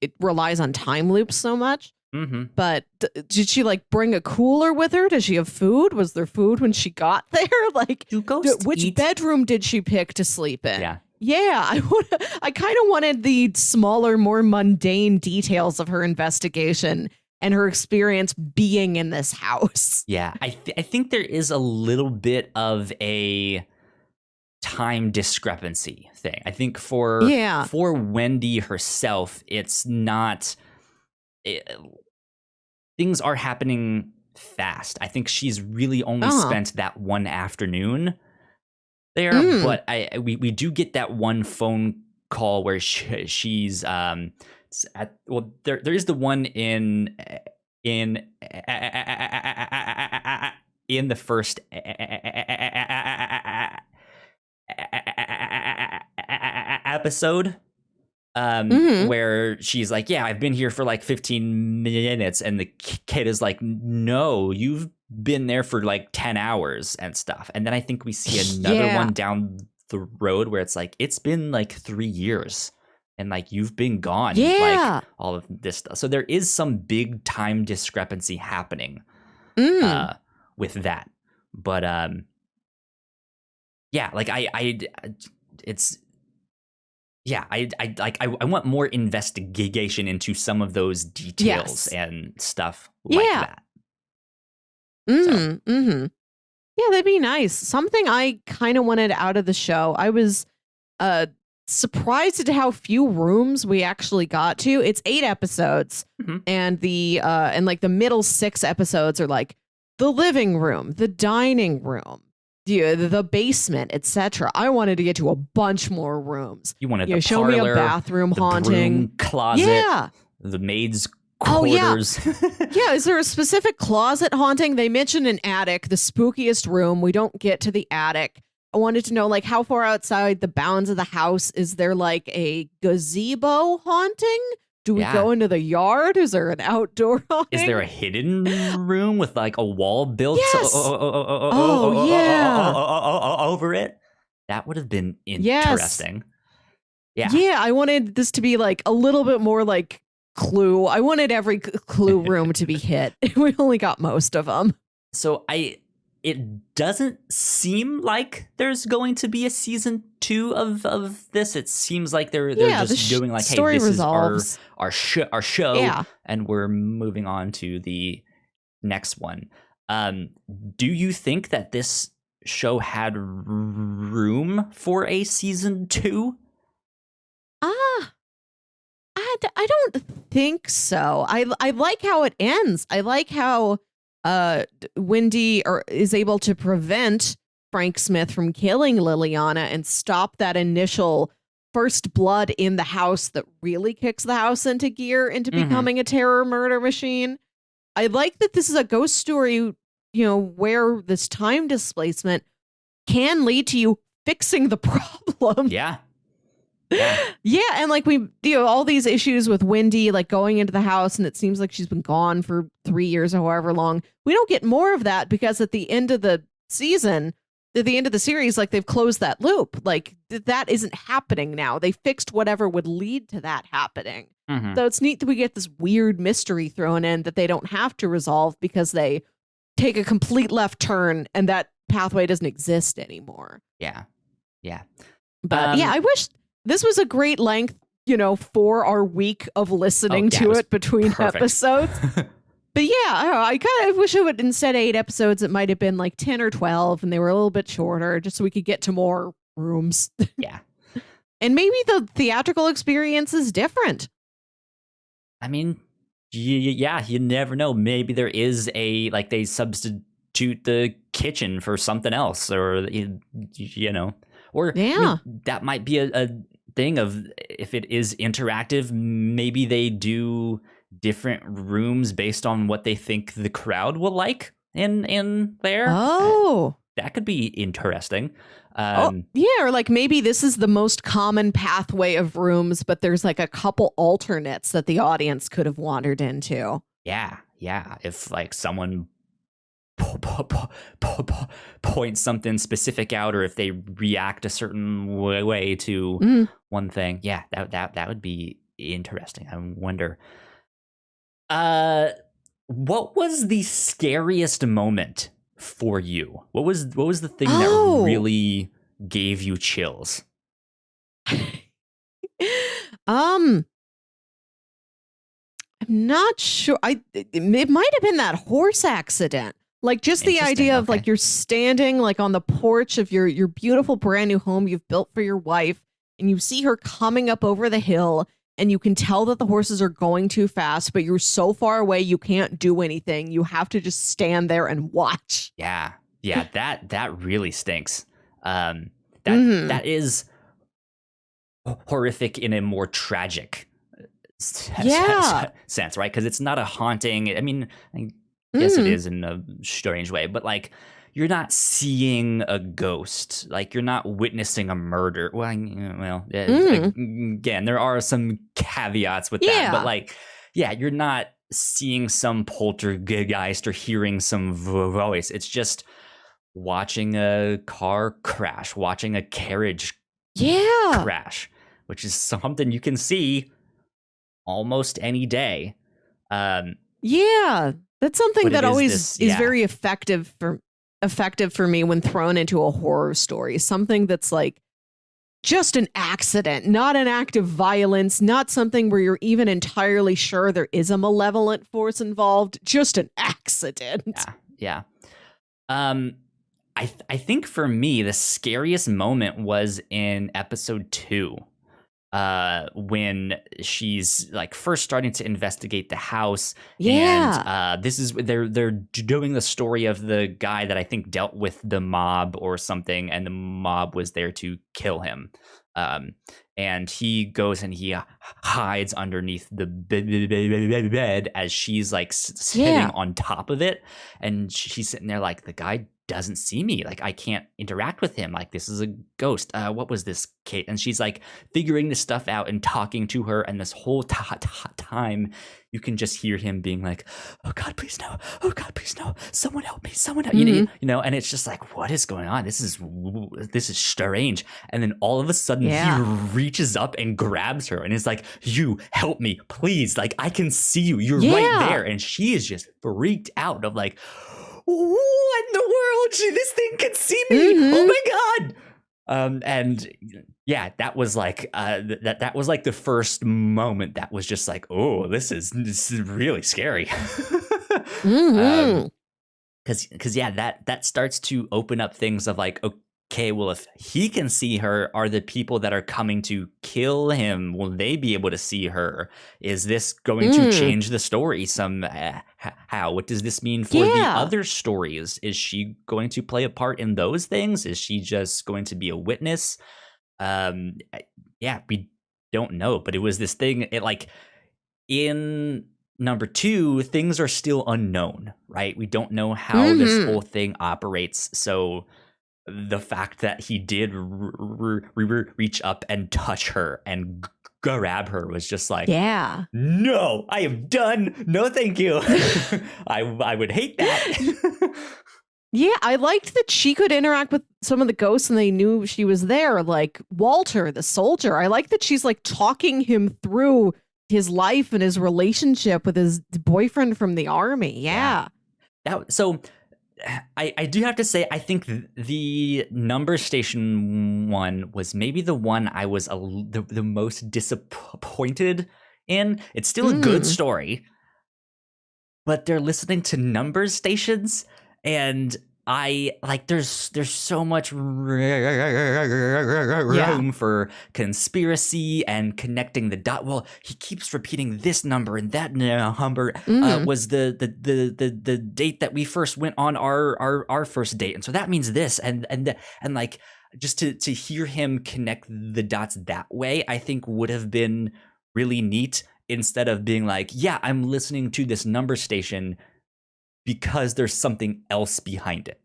it relies on time loops so much. But did she like bring a cooler with her? Does she have food? Was there food when she got there? Like, which bedroom did she pick to sleep in? Yeah, I kind of wanted the smaller, more mundane details of her investigation and her experience being in this house. Yeah, I think there is a little bit of a time discrepancy thing. I think for Wendy herself, it's not... things are happening fast. I think she's really only spent that one afternoon there, but we do get that one phone call where she's there is the one in the first episode, where she's like, yeah, I've been here for like 15 minutes, and the kid is like, no, you've been there for like 10 hours and stuff. And then I think we see another one down the road where it's like, it's been like 3 years and like you've been gone, like all of this stuff. So there is some big time discrepancy happening with that. But yeah, like I want more investigation into some of those details and stuff like that. Yeah, that'd be nice. Something I kind of wanted out of the show. I was surprised at how few rooms we actually got to. It's 8 episodes, and the middle 6 episodes are like the living room, the dining room, the basement, etc. I wanted to get to a bunch more rooms. You wanted to show me a bathroom haunting, broom closet, the maid's quarters. Yeah, is there a specific closet haunting? They mentioned an attic, the spookiest room. We don't get to the attic. I wanted to know, like, how far outside the bounds of the house is there, like, a gazebo haunting? Do we go into the yard? Is there an outdoor haunting? Is there a hidden room with like a wall built over it? That would have been interesting. Yeah, I wanted this to be like a little bit more like Clue. I wanted every Clue room to be hit. We only got most of them. So it doesn't seem like there's going to be a season 2 of this. It seems like they're just doing like, hey, this resolves. is our show, and we're moving on to the next one. Do you think that this show had room for a season 2? I don't think so. I like how it ends. I like how Wendy is able to prevent Frank Smith from killing Liliana and stop that initial first blood in the house that really kicks the house into gear into becoming a terror murder machine. I like that this is a ghost story, where this time displacement can lead to you fixing the problem. Yeah. Yeah, and like we all these issues with Wendy like going into the house, and it seems like she's been gone for 3 years or however long. We don't get more of that because at the end of the season, at the end of the series, like they've closed that loop. Like that isn't happening now. They fixed whatever would lead to that happening. So it's neat that we get this weird mystery thrown in that they don't have to resolve because they take a complete left turn and that pathway doesn't exist anymore. Yeah. But I wish this was a great length, for our week of listening to it between episodes. But yeah, I don't know, I kind of wish it would, instead of 8 episodes, it might have been like 10 or 12 and they were a little bit shorter just so we could get to more rooms. Yeah. And maybe the theatrical experience is different. I mean, yeah, you never know. Maybe there is they substitute the kitchen for something else, or, or I mean, that might be a thing of, if it is interactive, maybe they do different rooms based on what they think the crowd will like in there. Oh, that could be interesting. Or like maybe this is the most common pathway of rooms, but there's like a couple alternates that the audience could have wandered into. Yeah. If like someone points something specific out, or if they react a certain way to one thing, that would be interesting. I wonder. What was the scariest moment for you? What was the thing that really gave you chills? I'm not sure. It might have been that horse accident. Like just the idea of like you're standing like on the porch of your beautiful brand new home you've built for your wife, and you see her coming up over the hill, and you can tell that the horses are going too fast, but you're so far away you can't do anything. You have to just stand there and watch. Yeah, that really stinks. That is horrific in a more tragic sense, right? Because it's not a haunting. I mean, yes, it is in a strange way, but like you're not seeing a ghost, like you're not witnessing a murder. Well, again, there are some caveats with that, but like, you're not seeing some poltergeist or hearing some voice. It's just watching a car crash, watching a carriage crash, which is something you can see almost any day. That's something that always is very effective for me when thrown into a horror story. Something that's like just an accident, not an act of violence, not something where you're even entirely sure there is a malevolent force involved, just an accident. Yeah. I think for me, the scariest moment was in episode 2. When she's like first starting to investigate the house, and this is they're doing the story of the guy that I think dealt with the mob or something, and the mob was there to kill him. And he goes and he hides underneath the bed as she's like sitting on top of it, and she's sitting there like, the guy doesn't see me. Like, I can't interact with him. Like, this is a ghost. What was this, Kate? And she's like figuring this stuff out and talking to her. And this whole time, you can just hear him being like, oh God, please no. Oh God, please no. Someone help me. Someone help me. You know, and it's just like, what is going on? This is strange. And then all of a sudden he reaches up and grabs her and is like, you help me, please. Like, I can see you. You're right there. And she is just freaked out of like, what in the world? This thing can see me. Oh my God. And yeah, that was like that was like the first moment that was just like, oh, this is really scary. Because yeah, that starts to open up things of like, okay, well, if he can see her, are the people that are coming to kill him, will they be able to see her? Is this going to change the story somehow? What does this mean for the other stories? Is she going to play a part in those things? Is she just going to be a witness? Yeah, we don't know. But it was this thing, it like in number 2, things are still unknown, right? We don't know how this whole thing operates. So the fact that he did reach up and touch her and grab her was just like, no, I am done. No, thank you. I would hate that. Yeah, I liked that she could interact with some of the ghosts and they knew she was there, like Walter, the soldier. I like that she's like talking him through his life and his relationship with his boyfriend from the army. Yeah. So I do have to say, I think the number station one was maybe the one I was the most disappointed in. It's still a good story, but they're listening to number stations, and I like there's so much room for conspiracy and connecting the dot. Well, he keeps repeating this number and that number was the date that we first went on our first date, and so that means this and like just to hear him connect the dots that way, I think would have been really neat, instead of being like, yeah, I'm listening to this number station because there's something else behind it.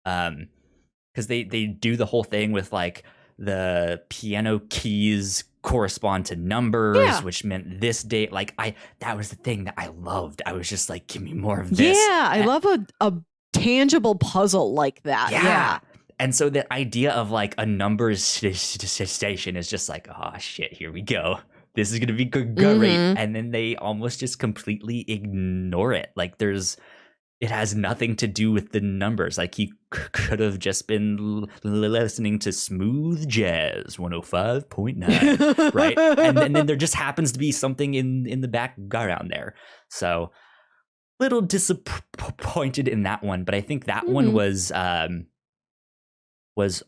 Because they do the whole thing with like the piano keys correspond to numbers, which meant this date. Like that was the thing that I loved. I was just like, give me more of this. Yeah, I love a tangible puzzle like that. Yeah. And so the idea of like a numbers station is just like, oh shit, here we go. This is going to be great. And then they almost just completely ignore it. Like it has nothing to do with the numbers. Like he could have just been listening to smooth jazz 105.9, right? And then there just happens to be something in the background there. So little disappointed in that one, but I think that one was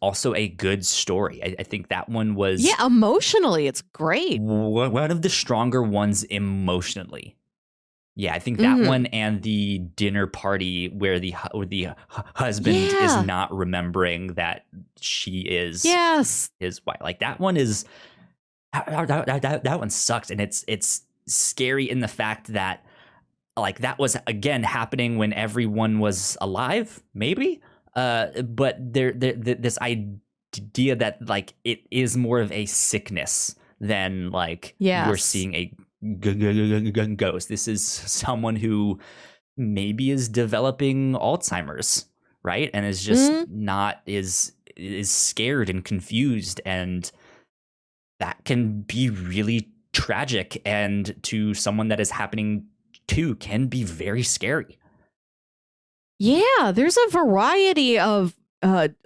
also a good story. I think that one was... Yeah, emotionally, it's great. One of the stronger ones emotionally. Yeah, I think that one and the dinner party where the husband is not remembering that she is his wife. Like that one is... That one sucks. And it's scary in the fact that like that was, again, happening when everyone was alive, maybe? But this idea that like it is more of a sickness than like you're seeing a ghost. This is someone who maybe is developing Alzheimer's, right? And is just not is scared and confused, and that can be really tragic, and to someone that is happening to can be very scary. Yeah, there's a variety of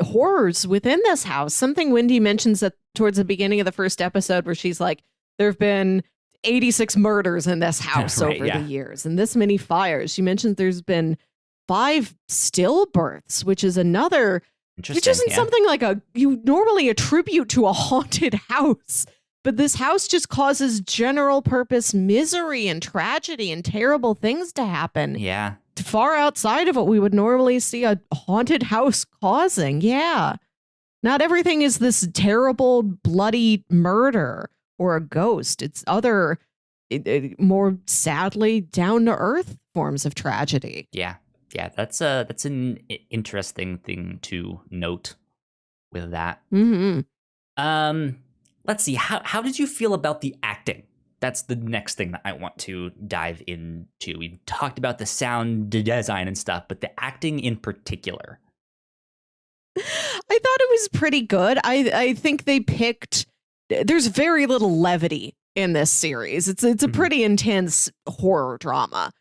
horrors within this house. Something Wendy mentions towards the beginning of the first episode, where she's like, there have been 86 murders in this house over the years, and this many fires. She mentioned there's been 5 stillbirths, which is another, which isn't something like you normally attribute to a haunted house. But this house just causes general purpose misery and tragedy and terrible things to happen. Yeah. Far outside of what we would normally see a haunted house causing. Yeah. Not everything is this terrible, bloody murder or a ghost. It's other, more sadly down to earth forms of tragedy. Yeah. Yeah, that's an interesting thing to note with that. Mm-hmm. Let's see. How did you feel about the acting? That's the next thing that I want to dive into. We talked about the sound design and stuff, but the acting in particular. I thought it was pretty good. I think they picked. There's very little levity in this series. It's a pretty intense horror drama,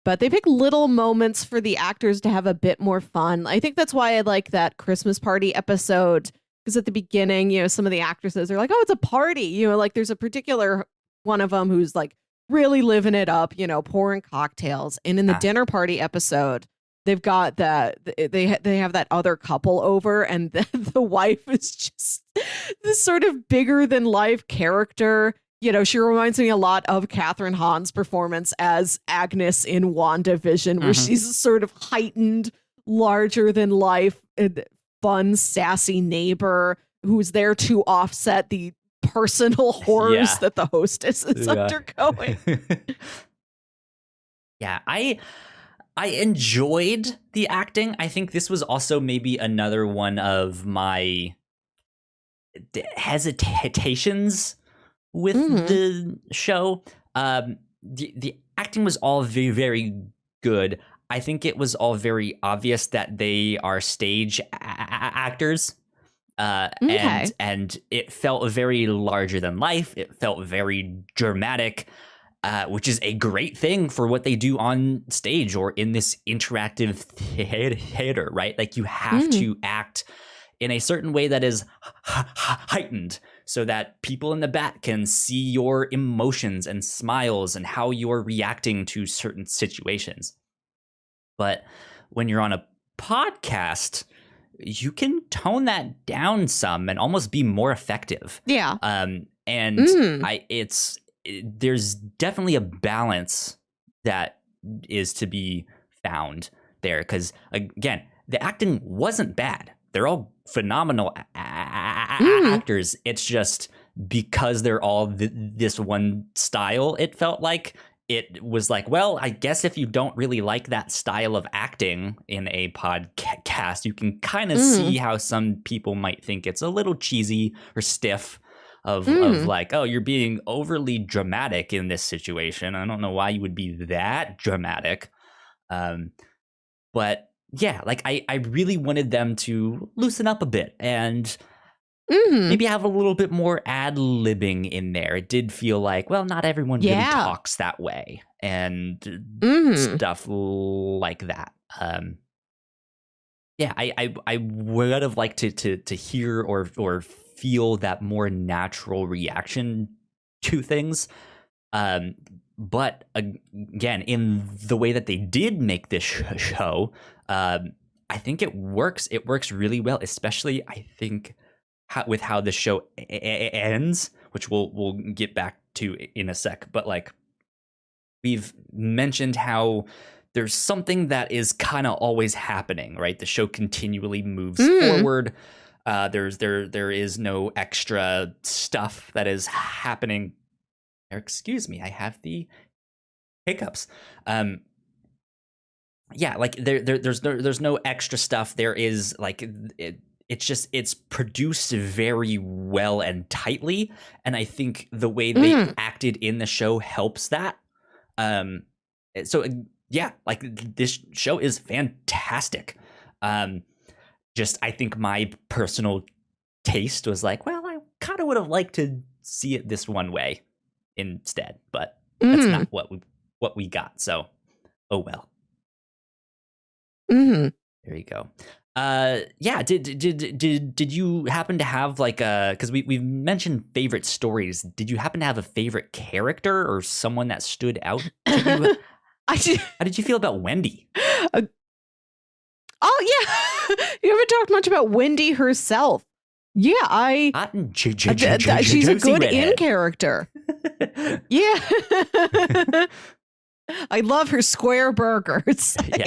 but they pick little moments for the actors to have a bit more fun. I think that's why I like that Christmas party episode, because at the beginning, some of the actresses are like, "Oh, it's a party," like there's a particular one of them who's like really living it up, pouring cocktails, and in the dinner party episode, they've got that they have that other couple over, and the wife is just this sort of bigger than life character. She reminds me a lot of Catherine Hahn's performance as Agnes in WandaVision, where she's a sort of heightened, larger than life, fun, sassy neighbor who's there to offset the personal horrors that the hostess is undergoing. Yeah, I enjoyed the acting. I think this was also maybe another one of my hesitations with the show. The acting was all very, very good. I think it was all very obvious that they are stage actors. And it felt very larger than life. It felt very dramatic. Which is a great thing for what they do on stage or in this interactive theater, right? Like you have to act in a certain way that is heightened so that people in the back can see your emotions and smiles and how you're reacting to certain situations. But when you're on a podcast, you can tone that down some and almost be more effective. Yeah. There's definitely a balance that is to be found there. Because, again, the acting wasn't bad. They're all phenomenal actors. It's just because they're all this one style, it felt like. It was like, well, I guess if you don't really like that style of acting in a podcast, you can kind of see how some people might think it's a little cheesy or stiff. Of like, oh, you're being overly dramatic in this situation. I don't know why you would be that dramatic. But yeah, like I really wanted them to loosen up a bit and maybe have a little bit more ad-libbing in there. It did feel like, well, not everyone really talks that way and stuff like that. Yeah, I would have liked to hear or feel that more natural reaction to things. But again, in the way that they did make this show, I think it works. It works really well, especially I think with how the show ends, which we'll get back to in a sec. But like we've mentioned how there's something that is kind of always happening, right? The show continually moves forward. There is no extra stuff that is happening. Excuse me, I have the hiccups. Yeah, like there's no extra stuff. There is like it's produced very well and tightly, and I think the way they acted in the show helps that. So yeah, like this show is fantastic. Just I think my personal taste was like, well, I kind of would have liked to see it this one way instead, but that's not what we got. So, oh well. There you go. Yeah. Did you happen to have like because we've mentioned favorite stories. Did you happen to have a favorite character or someone that stood out to you? How did you feel about Wendy? Oh yeah, you haven't talked much about Wendy herself. Yeah, she's a good in character. Yeah, I love her square burgers. Yeah.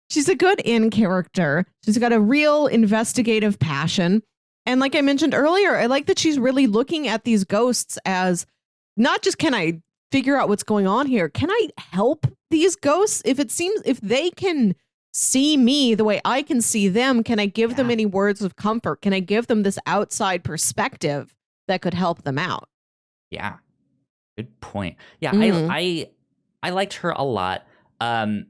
She's a good in character. She's got a real investigative passion. And like I mentioned earlier, I like that she's really looking at these ghosts as not just can I figure out what's going on here. Can I help these ghosts? If they can see me the way I can see them, can I give them any words of comfort? Can I give them this outside perspective that could help them out? Yeah. Good point. Yeah, I liked her a lot. The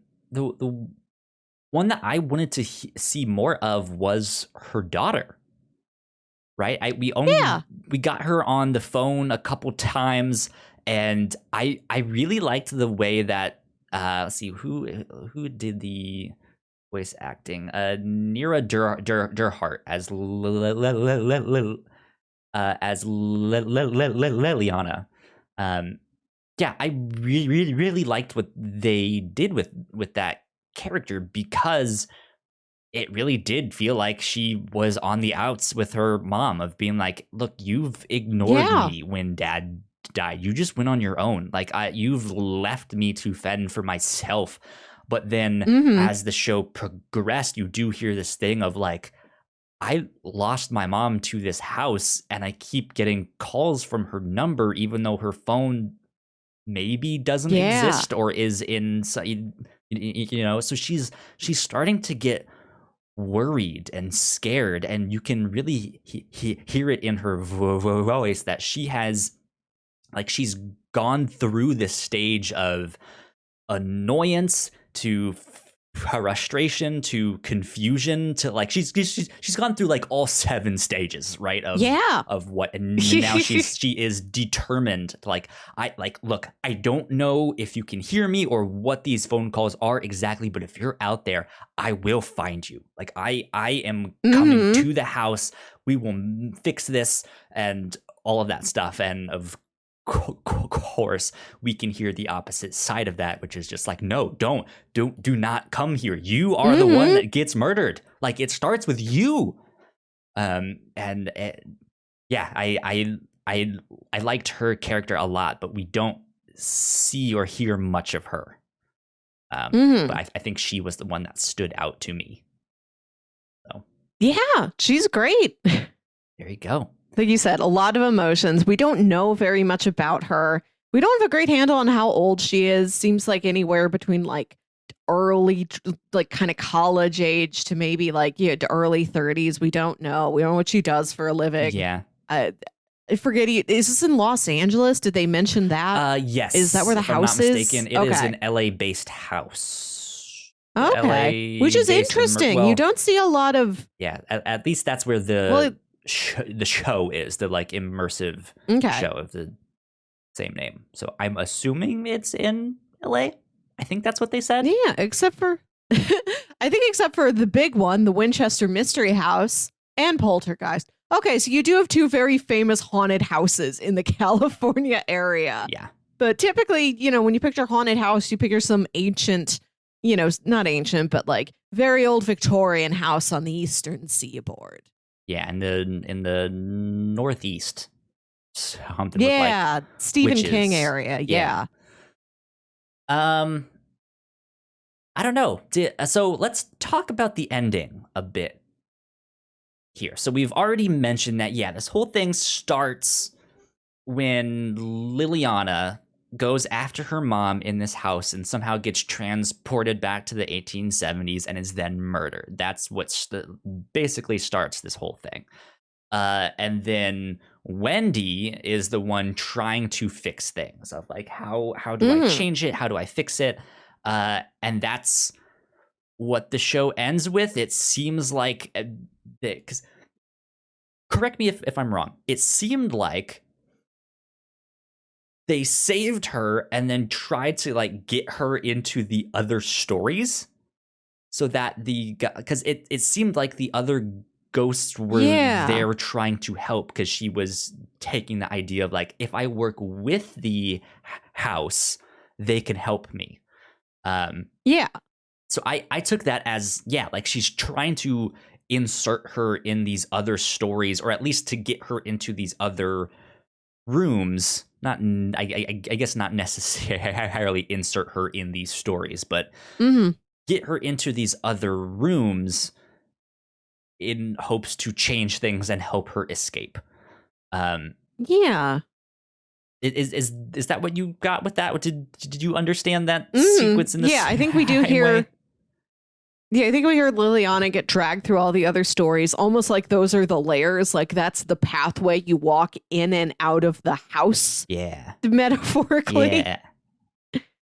one that I wanted to see more of was her daughter. Right? We got her on the phone a couple times, and I really liked the way that let's see who did the voice acting. Nira Durhart as Liliana. Yeah, I really liked what they did with that character, because it really did feel like she was on the outs with her mom, of being like, look, you've ignored me when dad died. You just went on your own. Like, you've left me to fend for myself. But then as the show progressed, you do hear this thing of like, I lost my mom to this house, and I keep getting calls from her number, even though her phone maybe doesn't exist or is inside, so she's starting to get worried and scared, and you can really hear it in her voice that she has, like, she's gone through this stage of annoyance to frustration to confusion to, like, she's gone through like all 7 stages, right, of what, and now she is determined to, like, look, I don't know if you can hear me or what these phone calls are exactly, but if you're out there, I will find you. Like, I am coming to the house, we will fix this, and all of that stuff. And of course, we can hear the opposite side of that, which is just like, no, do not come here. You are the one that gets murdered. Like, it starts with you. I liked her character a lot, but we don't see or hear much of her. But I think she was the one that stood out to me. So yeah, she's great. There you go. Like you said, a lot of emotions. We don't know very much about her. We don't have a great handle on how old she is. Seems like anywhere between like early, like kind of college age to maybe like to early 30s. We don't know. We don't know what she does for a living. Yeah. I forget. Is this in Los Angeles? Did they mention that? Yes. Is that where the house is? If I'm not mistaken, it is an LA-based house. Okay. Which is interesting. You don't see a lot of... Yeah, at least that's where the show is, the like immersive show of the same name. So I'm assuming it's in LA. I think that's what they said. Yeah, except for the big one, the Winchester Mystery House and Poltergeist. Okay, so you do have 2 very famous haunted houses in the California area. Yeah. But typically, when you picture haunted house, you picture some ancient, not ancient, but like very old Victorian house on the eastern seaboard. Yeah, in the Northeast, something. Yeah, with like Stephen witches. King area. Yeah. I don't know. So let's talk about the ending a bit here. So we've already mentioned that, this whole thing starts when Liliana goes after her mom in this house and somehow gets transported back to the 1870s and is then murdered. That's what basically starts this whole thing. And then Wendy is the one trying to fix things, of like, how do I change it? How do I fix it? And that's what the show ends with. It seems like, because correct me if I'm wrong, it seemed like they saved her and then tried to like get her into the other stories, so that because it seemed like the other ghosts were there trying to help, because she was taking the idea of like, if I work with the house, they can help me. So I took that as, like, she's trying to insert her in these other stories, or at least to get her into these other rooms. Not, I guess not necessarily insert her in these stories, but get her into these other rooms in hopes to change things and help her escape. Yeah. Is that what you got with that? Did you understand that sequence in this? Yeah, I think we do hear. Way? Yeah, I think we heard Liliana get dragged through all the other stories, almost like those are the layers. Like that's the pathway you walk in and out of the house. Yeah. Metaphorically. Yeah.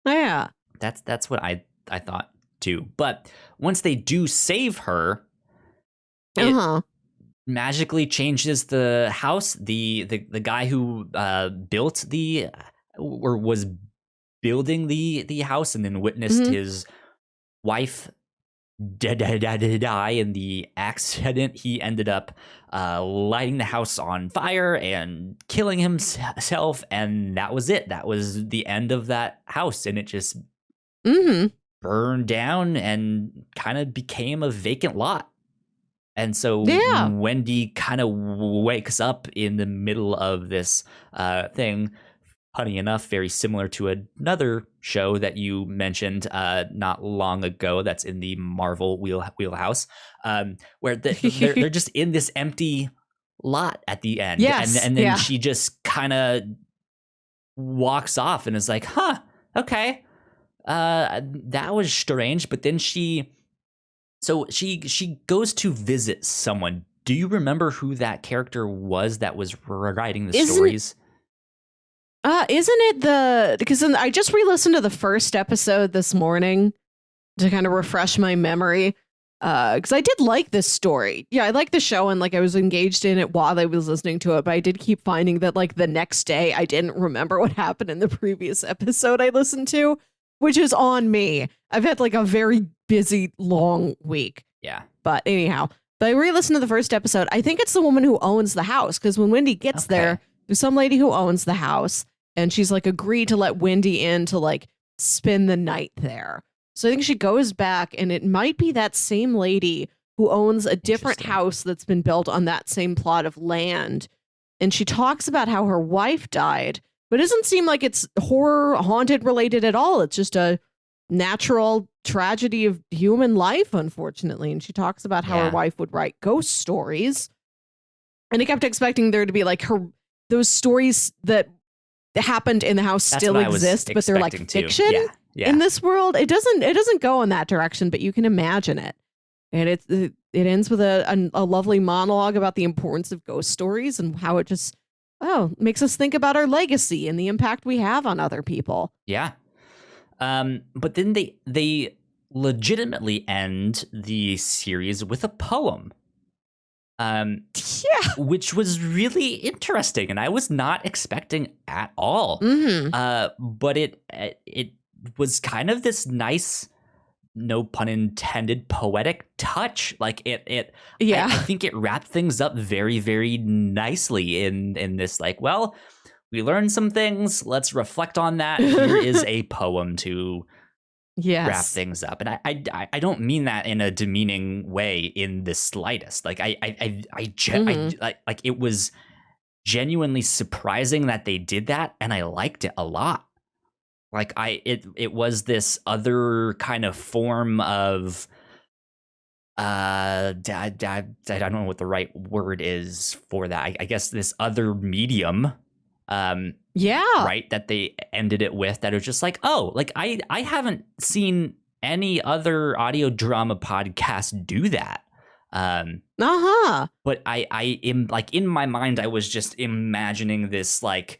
Yeah. That's what I thought too. But once they do save her, it magically changes the house. The guy who built or was building the house and then witnessed his wife die in the accident. He ended up lighting the house on fire and killing himself, and that was it. That was the end of that house, and it just burned down and kind of became a vacant lot. And so Wendy kind of wakes up in the middle of this thing. Funny enough, very similar to another show that you mentioned not long ago that's in the Marvel wheelhouse, where they're just in this empty lot at the end. Yes, and then she just kind of walks off and is like, huh, okay, that was strange. But then she goes to visit someone. Do you remember who that character was that was writing the stories? Isn't it because I just re-listened to the first episode this morning to kind of refresh my memory. Because I did like this story. Yeah, I like the show and like I was engaged in it while I was listening to it, but I did keep finding that like the next day I didn't remember what happened in the previous episode I listened to, which is on me. I've had like a very busy, long week. Yeah. But anyhow, I re-listened to the first episode. I think it's the woman who owns the house, because when Wendy gets there, there's some lady who owns the house. And she's like agreed to let Wendy in to like spend the night there. So I think she goes back, and it might be that same lady who owns a different house that's been built on that same plot of land. And she talks about how her wife died, but it doesn't seem like it's horror haunted related at all. It's just a natural tragedy of human life, unfortunately. And she talks about how her wife would write ghost stories. And I kept expecting there to be like those stories that happened in the house still exist, but they're like fiction in this world. It doesn't go in that direction, but you can imagine it. And it ends with a lovely monologue about the importance of ghost stories and how it just makes us think about our legacy and the impact we have on other people. Yeah. But then they legitimately end the series with a poem. Which was really interesting, and I was not expecting at all. But it was kind of this nice, no pun intended, poetic touch. Like I think it wrapped things up very, very nicely in this. Like, well, we learned some things. Let's reflect on that. Here is a poem to wrap things up. And I don't mean that in a demeaning way in the slightest. Like like it was genuinely surprising that they did that, and I liked it a lot. Like it was this other kind of form of I don't know what the right word is for that. I guess this other medium right, that they ended it with, that it was just like, oh, like I haven't seen any other audio drama podcast do that. But I am like, in my mind, I was just imagining this like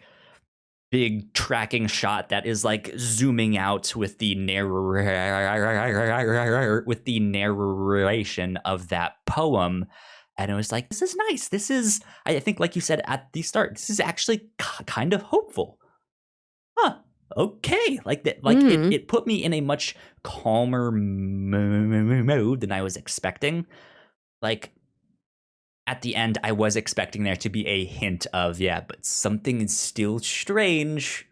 big tracking shot that is like zooming out with the narration of that poem. And it was like, this is nice. This is, I think, like you said at the start, this is actually kind of hopeful. Huh. Okay. Like that. Like it put me in a much calmer mood than I was expecting. Like at the end, I was expecting there to be a hint of, but something is still strange.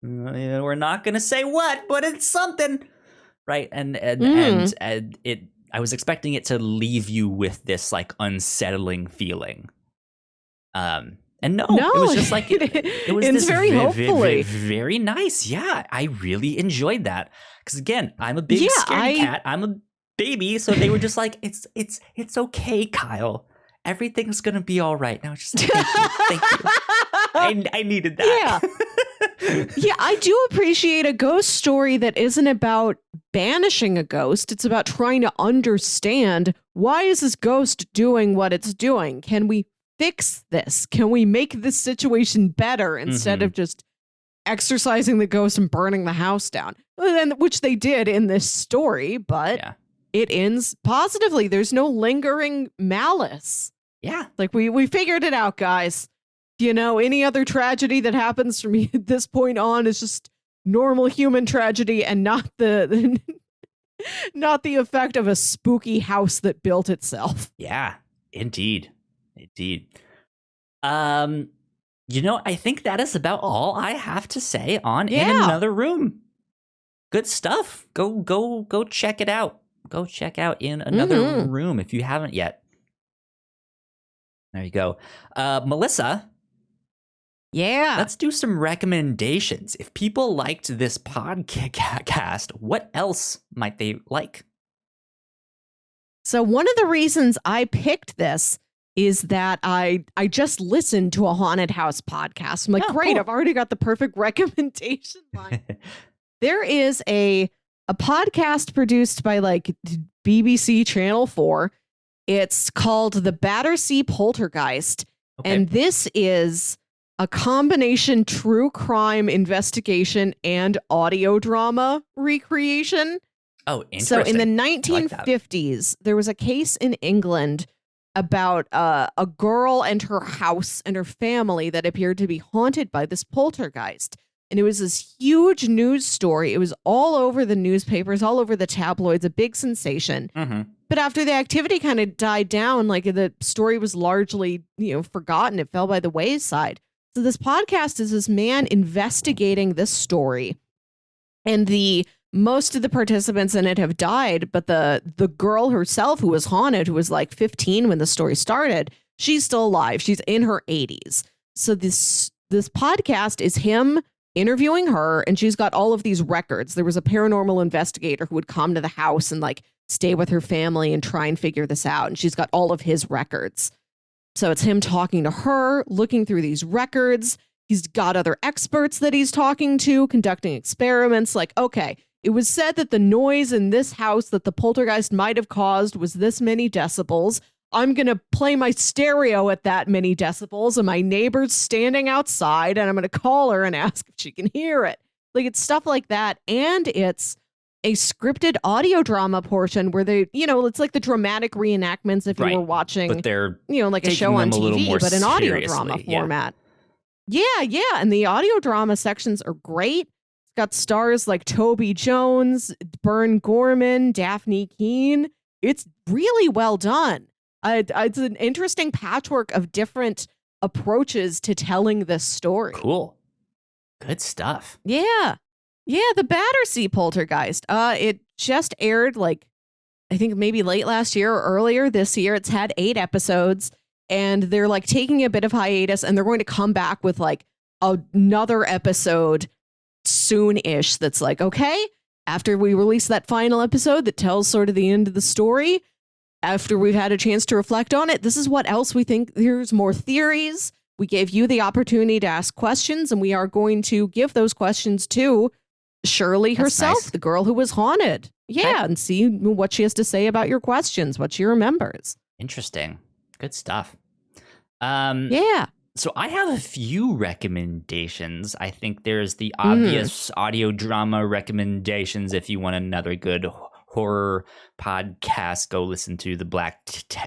We're not going to say what, but it's something. Right. And it, I was expecting it to leave you with this like unsettling feeling. And no, it was just like it was this very hopefully very nice. Yeah, I really enjoyed that, because again, I'm a big scaredy cat. I'm a baby, so they were just like, it's okay, Kyle. everything's gonna be all right. Now, just thank you. I needed that. Yeah, I do appreciate a ghost story that isn't about banishing a ghost. It's about trying to understand, why is this ghost doing what it's doing? Can we fix this? Can we make this situation better instead of just exorcising the ghost and burning the house down? Which they did in this story, but it ends positively. There's no lingering malice. Yeah. Like we figured it out, guys. You know, any other tragedy that happens from this point on is just normal human tragedy and not the not the effect of a spooky house that built itself. Yeah, indeed. Indeed. I think that is about all I have to say on In Another Room. Good stuff. Go check it out. Go check out In Another Room if you haven't yet. There you go. Melissa. Yeah. Let's do some recommendations. If people liked this podcast, what else might they like? So one of the reasons I picked this is that I just listened to a haunted house podcast. I'm like, great, cool. I've already got the perfect recommendation line. There is a podcast produced by like BBC Channel 4. It's called The Battersea Poltergeist. Okay. And this is a combination true crime investigation and audio drama recreation. Oh, interesting. So in the 1950s, there was a case in England about a girl and her house and her family that appeared to be haunted by this poltergeist. And it was this huge news story. It was all over the newspapers, all over the tabloids, a big sensation. Mm-hmm. But after the activity kind of died down, like the story was largely, forgotten. It fell by the wayside. So this podcast is this man investigating this story, and most of the participants in it have died, but the girl herself who was haunted, who was like 15 when the story started, she's still alive. She's in her 80s. So this podcast is him interviewing her, and she's got all of these records. There was a paranormal investigator who would come to the house and like stay with her family and try and figure this out, and she's got all of his records. So it's him talking to her, looking through these records. He's got other experts that he's talking to, conducting experiments. Like, okay, it was said that the noise in this house that the poltergeist might have caused was this many decibels. I'm going to play my stereo at that many decibels, and my neighbor's standing outside, and I'm going to call her and ask if she can hear it. Like, it's stuff like that. And it's a scripted audio drama portion where they, it's like the dramatic reenactments if you were watching, but they're like a show on TV, but an audio drama format. Yeah. And the audio drama sections are great. It's got stars like Toby Jones, Bern Gorman, Daphne Keane. It's really well done. It's an interesting patchwork of different approaches to telling this story. Cool. Good stuff. Yeah. Yeah, the Battersea Poltergeist. It just aired I think maybe late last year or earlier this year. It's had 8 episodes, and they're taking a bit of hiatus, and they're going to come back with another episode soon-ish that's okay, after we release that final episode that tells sort of the end of the story, after we've had a chance to reflect on it, this is what else we think. There's more theories. We gave you the opportunity to ask questions, and we are going to give those questions to Shirley herself, nice. The girl who was haunted. Yeah, okay. And see what she has to say about your questions, what she remembers. Interesting. Good stuff. Yeah. So I have a few recommendations. I think there's the obvious audio drama recommendations. If you want another good horror podcast, go listen to the Black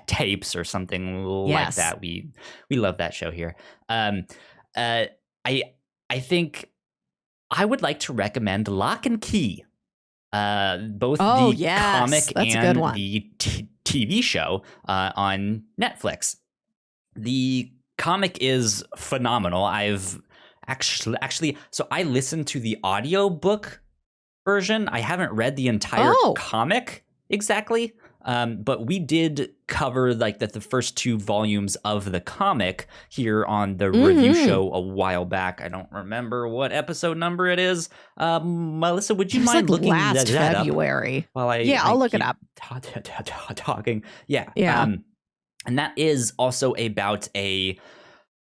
Tapes or something like that. We love that show here. I think I would like to recommend Lock and Key, both the comic and the TV show on Netflix. The comic is phenomenal. I've actually, so I listened to the audiobook version. I haven't read the entire comic exactly, but we did cover the first 2 volumes of the comic here on the review show a while back. I don't remember what episode number it is. Melissa, would you mind looking last that February? Up while I'll look it up. Talking. Yeah. And that is also about a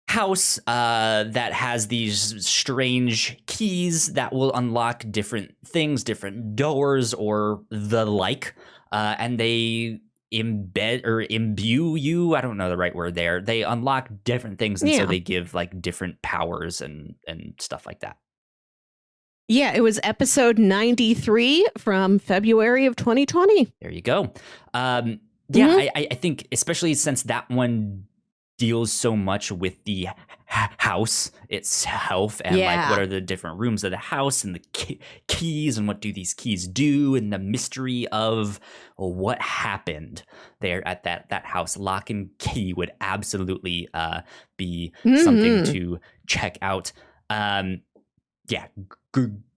house that has these strange keys that will unlock different things, different doors, or the like. And they embed or imbue you. I don't know the right word there. They unlock different things, and so they give like different powers and stuff like that. Yeah, it was episode 93 from February of 2020. There you go. I think especially since that one deals so much with the house itself and like what are the different rooms of the house and the keys and what do these keys do and the mystery of what happened there at that house. Lock and Key would absolutely be something to check out.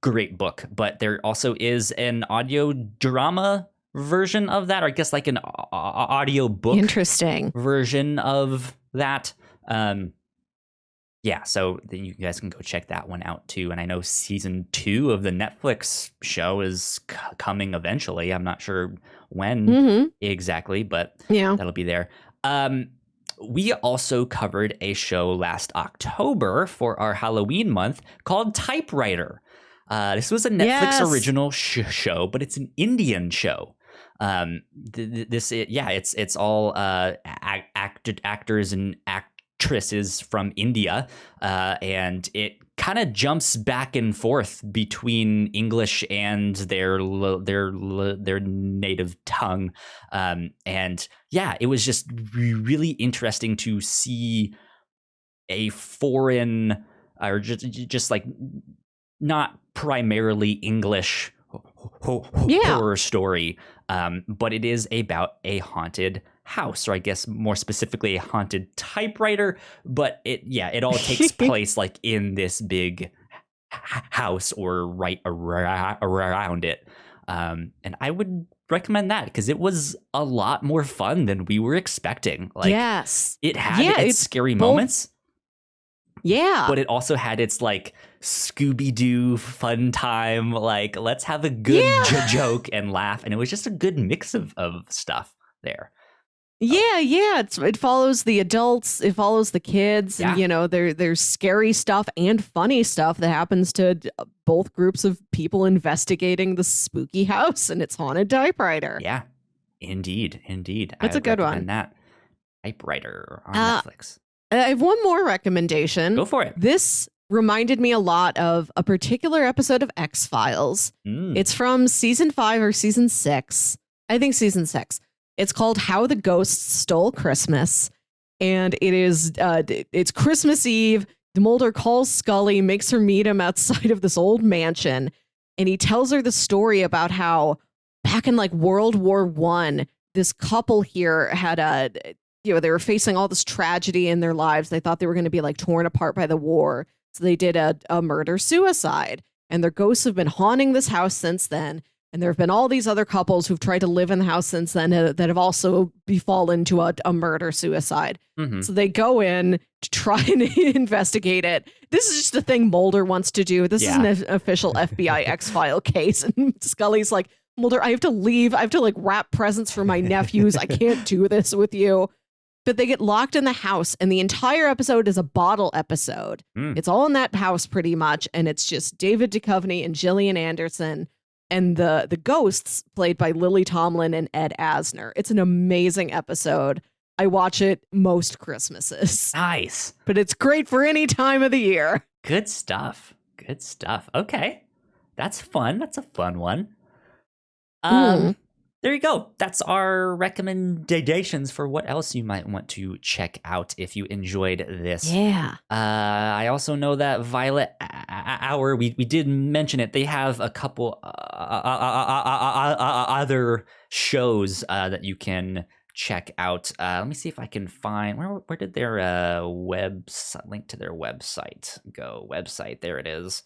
Great book, but there also is an audio drama version of that, or I guess like an audio book version of that. So then you guys can go check that one out too. And I know season 2 of the Netflix show is coming eventually. I'm not sure when exactly, but that'll be there. We also covered a show last October for our Halloween month called Typewriter. This was a Netflix original show, but it's an Indian show. It's all actors and actresses from India, and it kind of jumps back and forth between English and their native tongue, it was just really interesting to see a foreign or just like not primarily English horror story, but it is about a haunted house, or I guess more specifically a haunted typewriter, but it all takes place like in this big house or right around it, and I would recommend that because it was a lot more fun than we were expecting. Like, it had its scary moments. Yeah. But it also had its like Scooby-Doo fun time, like let's have a good joke and laugh. And it was just a good mix of stuff there. It follows the adults, it follows the kids, and there's scary stuff and funny stuff that happens to both groups of people investigating the spooky house and its haunted typewriter. Yeah, indeed. That's a good one. That Typewriter on Netflix. I have one more recommendation. Go for it. This reminded me a lot of a particular episode of X-Files. It's from season 5 or season 6. I think season 6. It's called How the Ghosts Stole Christmas. And it is it's Christmas Eve. Mulder calls Scully, makes her meet him outside of this old mansion. And he tells her the story about how back in like World War I, this couple here had they were facing all this tragedy in their lives. They thought they were going to be like torn apart by the war. So they did a murder-suicide. And their ghosts have been haunting this house since then. And there have been all these other couples who've tried to live in the house since then that have also befallen to a murder-suicide. So they go in to try and investigate it. This is just a thing Mulder wants to do. This is an official FBI X-File case. And Scully's like, Mulder, I have to leave. I have to like wrap presents for my nephews. I can't do this with you. But they get locked in the house, and the entire episode is a bottle episode. It's all in that house pretty much, and it's just David Duchovny and Gillian Anderson and the ghosts played by Lily Tomlin and Ed Asner. It's an amazing episode. I watch it most Christmases. Nice. But it's great for any time of the year. Good stuff. Okay. That's fun. That's a fun one. There you go. That's our recommendations for what else you might want to check out if you enjoyed this. Yeah. I also know that Violet Hour, we did mention it. They have a couple other shows that you can check out. Let me see if I can find where did their link to their website go? There it is.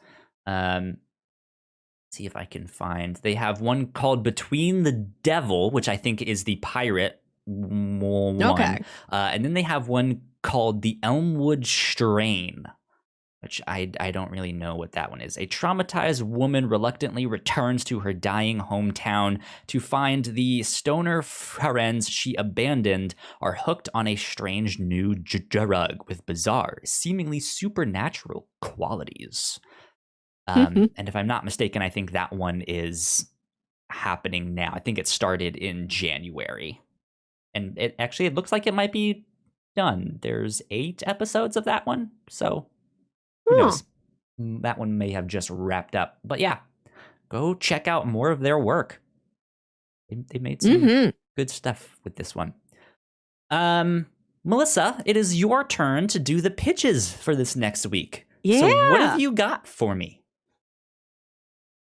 See if I can find. They have one called Between the Devil, which I think is the pirate one. Okay. And then they have one called The Elmwood Strain. which I don't really know what that one is. A traumatized woman reluctantly returns to her dying hometown to find the stoner friends she abandoned are hooked on a strange new drug with bizarre, seemingly supernatural qualities. And if I'm not mistaken, I think that one is happening now. I think it started in January. And it looks like it might be done. There's 8 episodes of that one, so who knows? That one may have just wrapped up. But yeah, go check out more of their work. They made some good stuff with this one. Melissa, it is your turn to do the pitches for this next week. Yeah. So what have you got for me?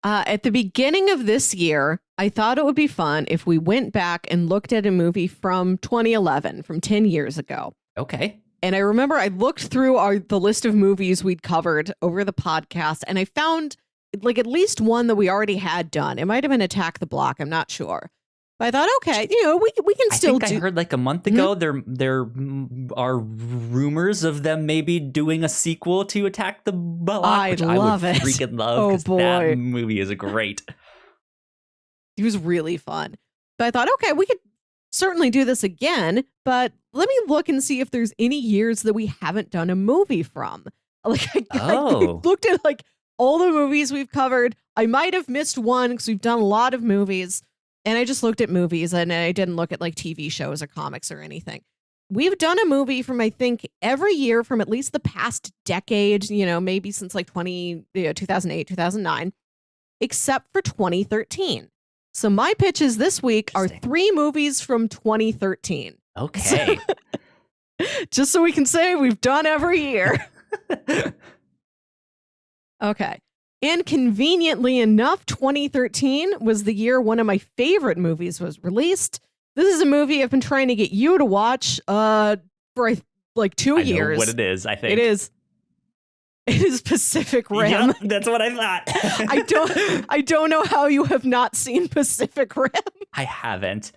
At the beginning of this year, I thought it would be fun if we went back and looked at a movie from 2011, from 10 years ago. Okay. And I remember I looked through the list of movies we'd covered over the podcast, and I found like at least one that we already had done. It might have been Attack the Block. I'm not sure. But I thought, okay, we can still do. I heard like a month ago there are rumors of them maybe doing a sequel to Attack the Block, which I would freaking love because that movie is great. It was really fun. But I thought, okay, we could certainly do this again, but let me look and see if there's any years that we haven't done a movie from. Like I looked at like all the movies we've covered. I might have missed one because we've done a lot of movies, and I just looked at movies and I didn't look at like TV shows or comics or anything. We've done a movie from, I think, every year from at least the past decade, maybe since like 2008, 2009, except for 2013. So my pitches this week are 3 movies from 2013. Okay. Just so we can say we've done every year. Okay. And conveniently enough, 2013 was the year one of my favorite movies was released. This is a movie I've been trying to get you to watch for like 2 years. I know what it is, I think. It is Pacific Rim. Yep, that's what I thought. I don't know how you have not seen Pacific Rim. I haven't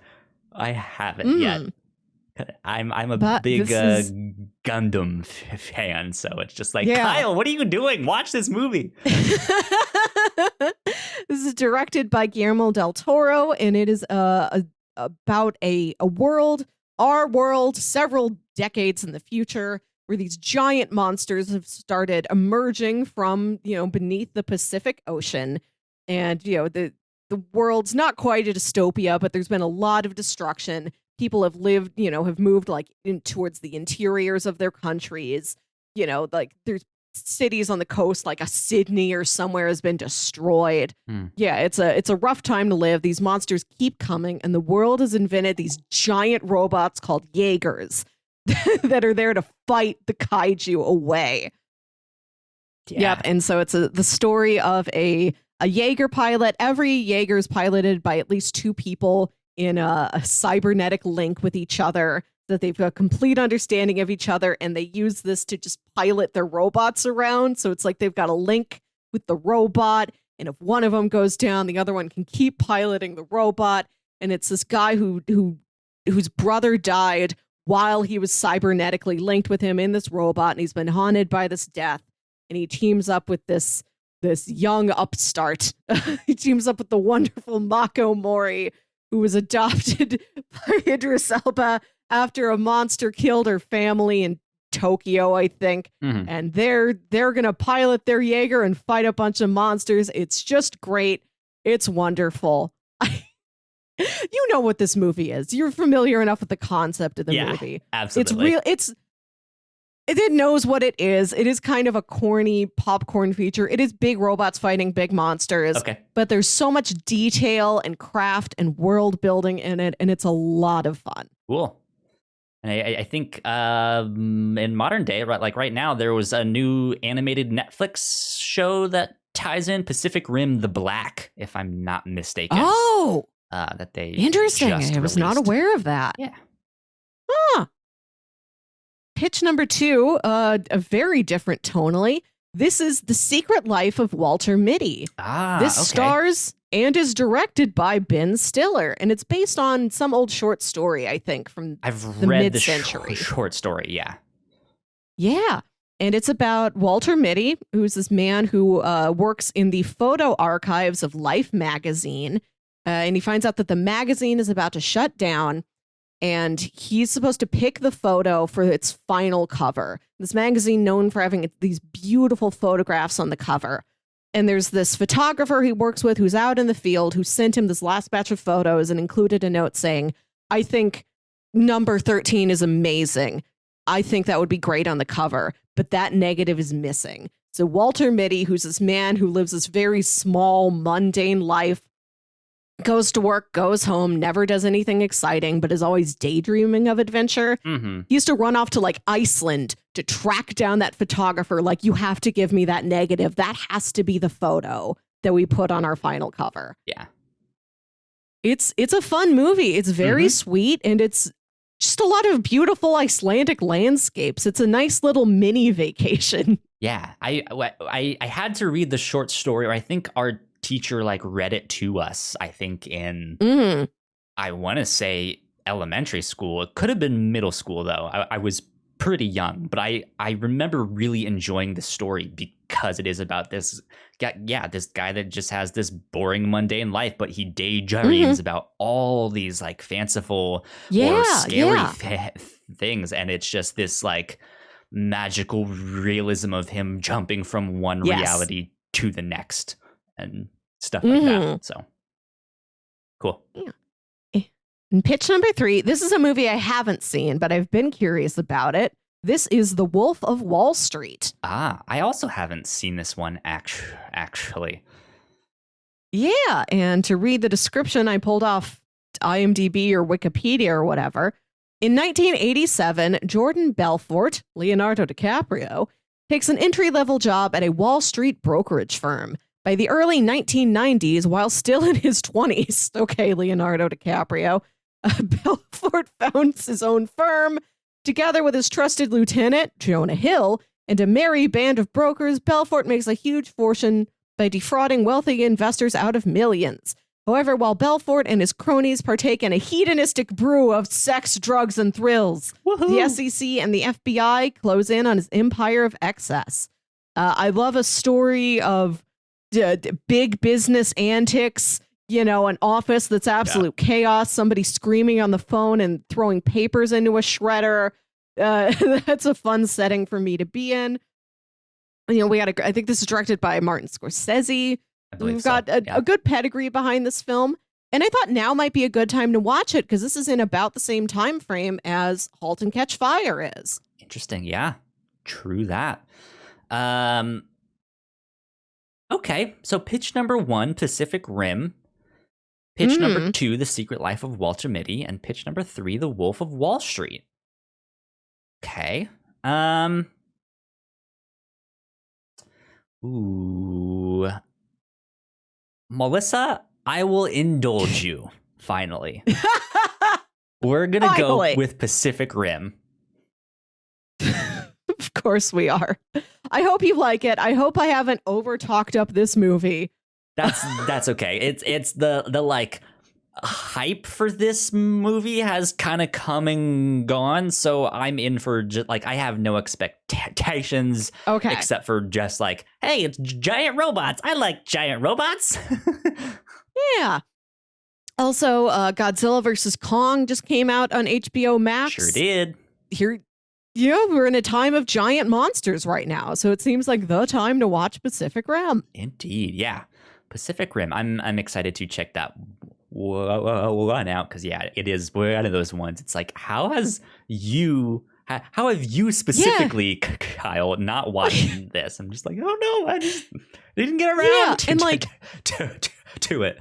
yet. I'm a big Gundam fan, so it's just like, Kyle, what are you doing? Watch this movie. This is directed by Guillermo del Toro, and it is about a world, our world, several decades in the future, where these giant monsters have started emerging from, beneath the Pacific Ocean. And, the world's not quite a dystopia, but there's been a lot of destruction. People have lived, have moved like towards the interiors of their countries. Like there's cities on the coast, like a Sydney or somewhere has been destroyed. Yeah, it's a rough time to live. These monsters keep coming, and the world has invented these giant robots called Jaegers that are there to fight the kaiju away. Yeah. Yep, and so it's the story of a Jaeger pilot. Every Jaeger is piloted by at least 2 people in a cybernetic link with each other, that they've got a complete understanding of each other, and they use this to just pilot their robots around. So it's like they've got a link with the robot, and if one of them goes down, the other one can keep piloting the robot. And it's this guy whose brother died while he was cybernetically linked with him in this robot, and he's been haunted by this death. And he teams up with this young upstart. He teams up with the wonderful Mako Mori, who was adopted by Idris Elba after a monster killed her family in Tokyo, I think. And they're gonna pilot their Jaeger and fight a bunch of monsters. It's just great. It's wonderful. You know what this movie is. You're familiar enough with the concept of the movie. Absolutely. It knows what it is. It is kind of a corny popcorn feature. It is big robots fighting big monsters. Okay. But there's so much detail and craft and world building in it, and it's a lot of fun. Cool. And I think in modern day, right now, there was a new animated Netflix show that ties in Pacific Rim: The Black, if I'm not mistaken. Oh, that they interesting. just I was released. not aware of that. Yeah. Huh. Pitch number 2, a very different tonally. This is The Secret Life of Walter Mitty. This stars and is directed by Ben Stiller, and it's based on some old short story, I think, from I've the read mid-century. the short story, yeah. Yeah. And it's about Walter Mitty, who's this man who works in the photo archives of Life magazine. And he finds out that the magazine is about to shut down. And he's supposed to pick the photo for its final cover. This magazine known for having these beautiful photographs on the cover. And there's this photographer he works with who's out in the field who sent him this last batch of photos and included a note saying, I think number 13 is amazing. I think that would be great on the cover, but that negative is missing. So Walter Mitty, who's this man who lives this very small, mundane life, goes to work, goes home, never does anything exciting, but is always daydreaming of adventure. Mm-hmm. He used to run off to like Iceland to track down that photographer. Like, you have to give me that negative. That has to be the photo that we put on our final cover. Yeah. It's a fun movie. It's very sweet, and it's just a lot of beautiful Icelandic landscapes. It's a nice little mini vacation. Yeah. I had to read the short story, or I think our teacher like read it to us, I think in I want to say elementary school. It could have been middle school though. I was pretty young, but I remember really enjoying the story because it is about this guy, this guy that just has this boring mundane life, but he daydreams about all these like fanciful or scary things, and it's just this like magical realism of him jumping from one reality to the next and stuff like that. So cool. Yeah. And pitch number 3. This is a movie I haven't seen, but I've been curious about it. This is The Wolf of Wall Street. I also haven't seen this one actually. Yeah, and to read the description, I pulled off IMDb or Wikipedia or whatever. In 1987, Jordan Belfort, Leonardo DiCaprio, takes an entry-level job at a Wall Street brokerage firm. By the early 1990s, while still in his 20s, okay, Leonardo DiCaprio, Belfort founds his own firm. Together with his trusted lieutenant, Jonah Hill, and a merry band of brokers, Belfort makes a huge fortune by defrauding wealthy investors out of millions. However, while Belfort and his cronies partake in a hedonistic brew of sex, drugs, and thrills, the SEC and the FBI close in on his empire of excess. I love a story of big business antics, an office that's absolute chaos, somebody screaming on the phone and throwing papers into a shredder. That's a fun setting for me to be in. I think this is directed by Martin Scorsese. We've got a good pedigree behind this film. And I thought now might be a good time to watch it because this is in about the same time frame as Halt and Catch Fire is. Interesting. Yeah, true that. Okay, so pitch number 1, Pacific Rim. Pitch number 2, The Secret Life of Walter Mitty. And pitch number 3, The Wolf of Wall Street. Okay. Ooh. Melissa, I will indulge you, finally. We're going to go with Pacific Rim. Of course we are. I hope you like it. I hope I haven't over-talked up this movie. That's okay. It's the like hype for this movie has kind of come and gone, so I'm in for just like I have no expectations except for just like, hey, it's giant robots. I like giant robots. Yeah. Also, Godzilla vs. Kong just came out on HBO Max. Sure did. We're in a time of giant monsters right now, so it seems like the time to watch Pacific Rim. Indeed, yeah. Pacific Rim. I'm excited to check that one out because it is one of those ones. It's like, how have you specifically, Kyle, not watching this? I'm just like, oh no, I didn't get around to it.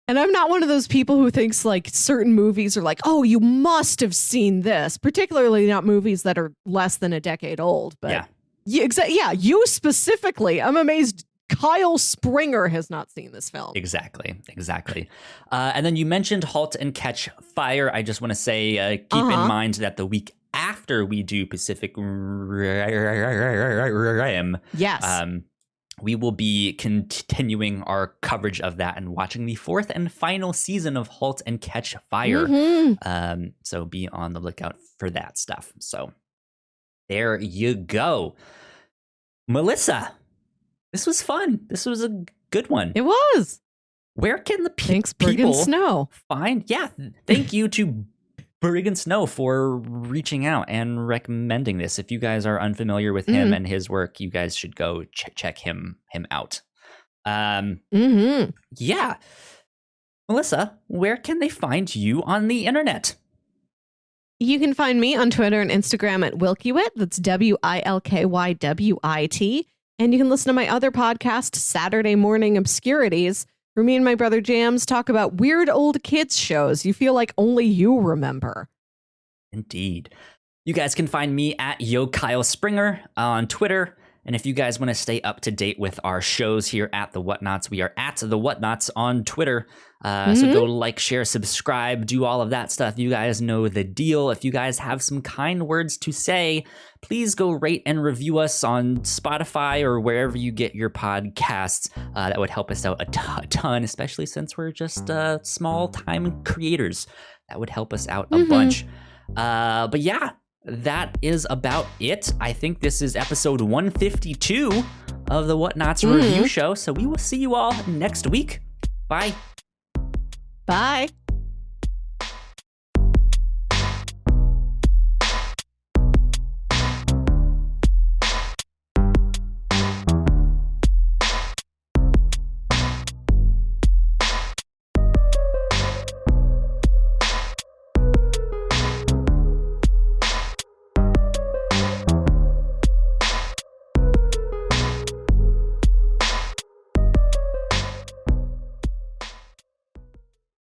And I'm not one of those people who thinks like certain movies are like, oh, you must have seen this, particularly not movies that are less than a decade old. But you specifically, I'm amazed Kyle Springer has not seen this film. Exactly. And then you mentioned Halt and Catch Fire. I just want to say, keep in mind that the week after we do Pacific Rim, we will be continuing our coverage of that and watching the 4th and final season of Halt and Catch Fire. So be on the lookout for that stuff. So There you go. Melissa, this was fun. This was a good one. It was. Where can the Thanks, people Snow. find? Yeah, thank you to Brigand Snow for reaching out and recommending this. If you guys are unfamiliar with him and his work, you guys should go check him out. Yeah. Melissa, where can they find you on the internet? You can find me on Twitter and Instagram at Wilkywit. That's WILKYWIT. And you can listen to my other podcast, Saturday Morning Obscurities, where me and my brother Jams talk about weird old kids shows you feel like only you remember. Indeed. You guys can find me at Kyle Springer on Twitter. And if you guys want to stay up to date with our shows here at The Whatnauts, we are at The Whatnauts on Twitter. So go like, share, subscribe, do all of that stuff. You guys know the deal. If you guys have some kind words to say, please go rate and review us on Spotify or wherever you get your podcasts. That would help us out a ton, especially since we're just small time creators. That would help us out a bunch. But yeah, that is about it. I think this is episode 152 of the Whatnauts review show. So we will see you all next week. Bye. Bye.